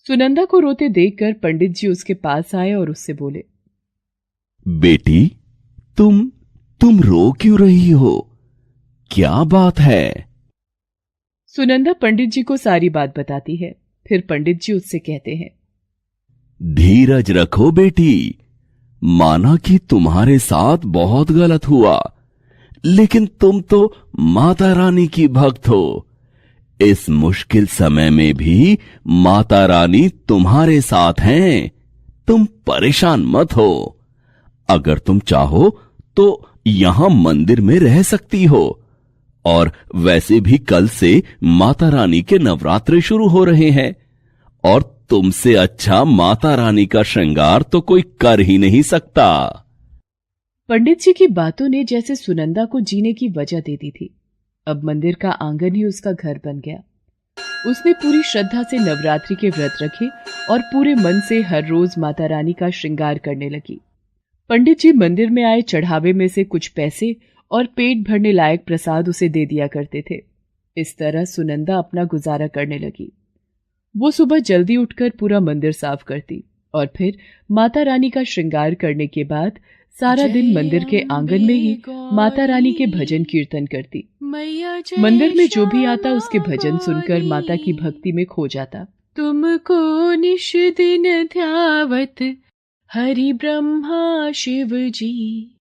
सुनंदा को रोते देखकर पंडित जी उसके पास आए और उससे बोले, बेटी, तुम रो क्यों रही हो? क्या बात है? सुनंदा पंडित जी को सारी बात बताती है। फिर पंडित जी उससे कहते हैं, धीरज रखो बेटी, माना कि तुम्हारे साथ बहुत गलत हुआ, लेकिन तुम तो माता रानी की भक्त हो। इस मुश्किल समय में भी माता रानी तुम्हारे साथ हैं, तुम परेशान मत हो। अगर तुम चाहो तो यहां मंदिर में रह सकती हो, और वैसे भी कल से माता रानी के नवरात्रे शुरू हो रहे हैं, और तुमसे अच्छा माता रानी का श्रृंगार तो कोई कर ही नहीं सकता। पंडित जी की बातों ने जैसे सुनंदा को जीने की वजह दे दी थी। अब मंदिर का आंगन ही उसका घर बन गया। उसने पूरी श्रद्धा से नवरात्रि के व्रत रखे और पूरे मन से हर रोज माता रानी का श्रृंगार करने लगी। पंडित जी मंदिर में आए चढ़ावे में से कुछ पैसे और पेट भरने लायक प्रसाद उसे दे दिया करते थे। इस तरह सुनंदा अपना गुजारा करने लगी। वो सुबह जल्दी उठकर पूरा मंदिर साफ करती और फिर माता रानी का श्रृंगार करने के बाद सारा दिन मंदिर के आंगन में ही माता रानी के भजन कीर्तन करती। मंदिर में जो भी आता उसके भजन सुनकर माता की भक्ति में खो जाता। तुमको निश दिन ध्यावत हरि ब्रह्मा शिव जी,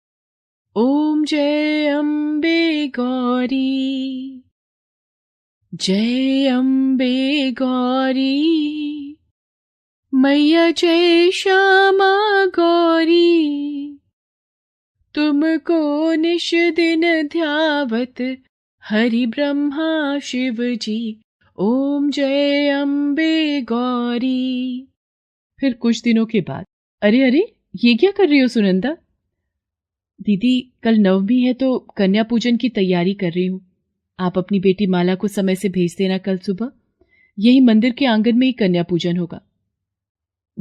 ओम जय अम्बे गौरी, जय अम्बे गौरी, मैया जय श्यामा गौरी, तुमको निश दिन ध्यावत हरि ब्रह्मा शिव जी, ओम जय अम्बे गौरी। फिर कुछ दिनों के बाद, अरे अरे ये क्या कर रही हो सुनंदा? दीदी कल नवमी है तो कन्या पूजन की तैयारी कर रही हूँ। आप अपनी बेटी माला को समय से भेज देना, कल सुबह यही मंदिर के आंगन में ही कन्या पूजन होगा।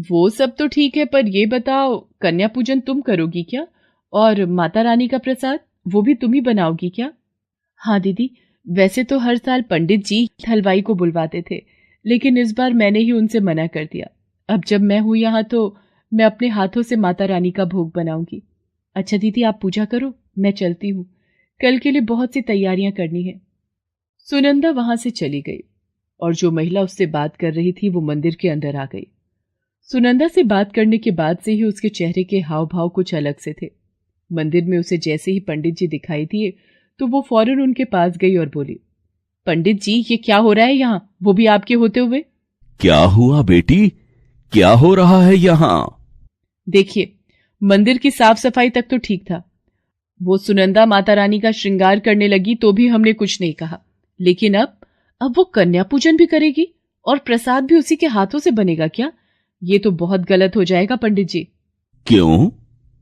वो सब तो ठीक है, पर ये बताओ कन्या पूजन तुम करोगी क्या? और माता रानी का प्रसाद वो भी तुम ही बनाओगी क्या? हाँ दीदी, वैसे तो हर साल पंडित जी हलवाई को बुलवाते थे, लेकिन इस बार मैंने ही उनसे मना कर दिया। अब जब मैं हूं यहाँ तो मैं अपने हाथों से माता रानी का भोग बनाऊंगी। अच्छा दीदी आप पूजा करो, मैं चलती हूँ, कल के लिए बहुत सी तैयारियां करनी है। सुनंदा वहां से चली गई और जो महिला उससे बात कर रही थी वो मंदिर के अंदर आ गई। सुनंदा से बात करने के बाद से ही उसके चेहरे के हाव भाव कुछ अलग से थे। मंदिर में उसे जैसे ही पंडित जी दिखाई दिए तो वो फौरन उनके पास गई और बोली, पंडित जी ये क्या हो रहा है यहाँ, वो भी आपके होते हुए? क्या हुआ बेटी, क्या हो रहा है यहाँ? देखिए मंदिर की साफ सफाई तक तो ठीक था। वो सुनंदा माता रानी का श्रृंगार करने लगी तो भी हमने कुछ नहीं कहा, लेकिन अब वो कन्या पूजन भी करेगी और प्रसाद भी उसी के हाथों से बनेगा क्या? ये तो बहुत गलत हो जाएगा पंडित जी। क्यों?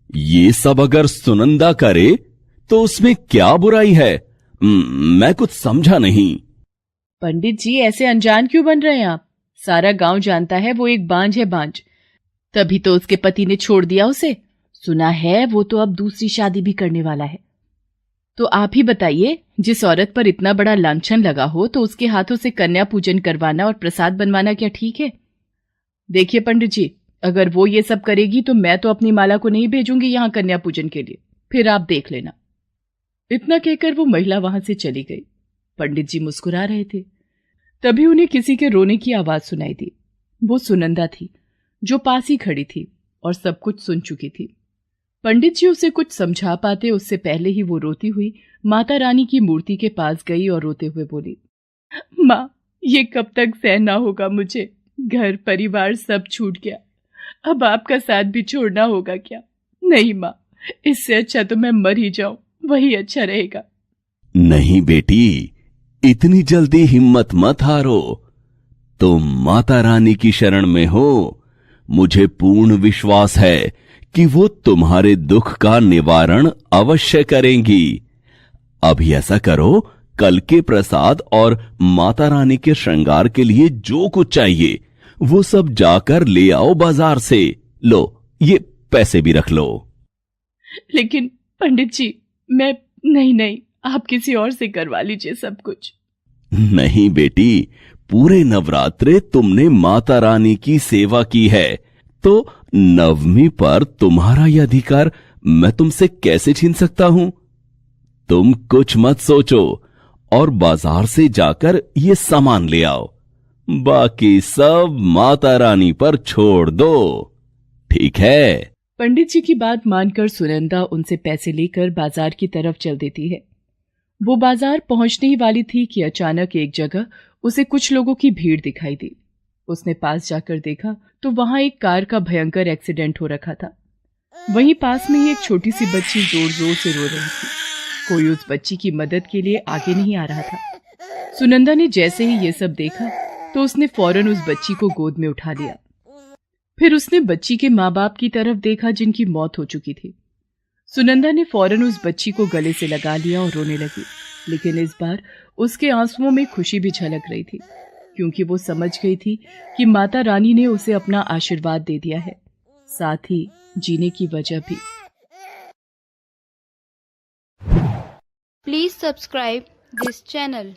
ये सब अगर सुनंदा करे तो उसमें क्या बुराई है? मैं कुछ समझा नहीं। पंडित जी ऐसे अनजान क्यों बन रहे हैं आप? सारा गांव जानता है वो एक बांझ है, बांझ। तभी तो उसके पति ने छोड़ दिया उसे। सुना है वो तो अब दूसरी शादी भी करने वाला है। तो आप ही बताइए, जिस औरत पर इतना बड़ा लांछन लगा हो तो उसके हाथों से कन्या पूजन करवाना और प्रसाद बनवाना क्या ठीक है? देखिए पंडित जी, अगर वो ये सब करेगी तो मैं तो अपनी माला को नहीं भेजूंगी यहाँ कन्या पूजन के लिए, फिर आप देख लेना। इतना कहकर वो महिला वहां से चली गई। पंडित जी मुस्कुरा रहे थे। तभी उन्हें किसी के रोने की आवाज सुनाई दी। वो सुनंदा थी जो पास ही खड़ी थी और सब कुछ सुन चुकी थी। पंडित जी उसे कुछ समझा पाते उससे पहले ही वो रोती हुई माता रानी की मूर्ति के पास गई और रोते हुए बोली, माँ ये कब तक सहना होगा मुझे? घर परिवार सब छूट गया, अब आपका साथ भी छोड़ना होगा क्या? नहीं माँ, इससे अच्छा तो मैं मर ही जाऊं, वही अच्छा रहेगा। नहीं बेटी, इतनी जल्दी हिम्मत मत हारो। तुम माता रानी की शरण में हो। मुझे पूर्ण विश्वास है कि वो तुम्हारे दुख का निवारण अवश्य करेंगी। अभी ऐसा करो, कल के प्रसाद और माता रानी के श्रृंगार के लिए जो कुछ चाहिए वो सब जाकर ले आओ बाजार से। लो ये पैसे भी रख लो। लेकिन पंडित जी मैं नहीं, आप किसी और से करवा लीजिए सब कुछ। नहीं बेटी, पूरे नवरात्रे तुमने माता रानी की सेवा की है, तो नवमी पर तुम्हारा यह अधिकार मैं तुमसे कैसे छीन सकता हूं? तुम कुछ मत सोचो और बाजार से जाकर ये सामान ले आओ। बाकी सब माता रानी पर छोड़ दो, ठीक है? पंडित जी की बात मानकर सुनंदा उनसे पैसे लेकर बाजार की तरफ चल देती है। वो बाजार पहुंचने ही वाली थी कि अचानक एक जगह उसे कुछ लोगों की भीड़ दिखाई दी। उसने पास जाकर देखा तो वहां एक कार का भयंकर एक्सीडेंट हो रखा था। वहीं पास में ही एक छोटी सी बच्ची जोर जोर से रो रही थी। कोई उस बच्ची की मदद के लिए आगे नहीं आ रहा था। सुनंदा ने जैसे ही ये सब देखा तो उसने फौरन उस बच्ची को गोद में उठा लिया। फिर उसने बच्ची के माँ बाप की तरफ देखा जिनकी मौत हो चुकी थी। सुनंदा ने फौरन उस बच्ची को गले से लगा लिया और रोने लगी, लेकिन इस बार उसके आंसुओं में खुशी भी झलक रही थी, क्योंकि वो समझ गई थी कि माता रानी ने उसे अपना आशीर्वाद दे दिया है, साथ ही जीने की वजह भी। Please subscribe this channel.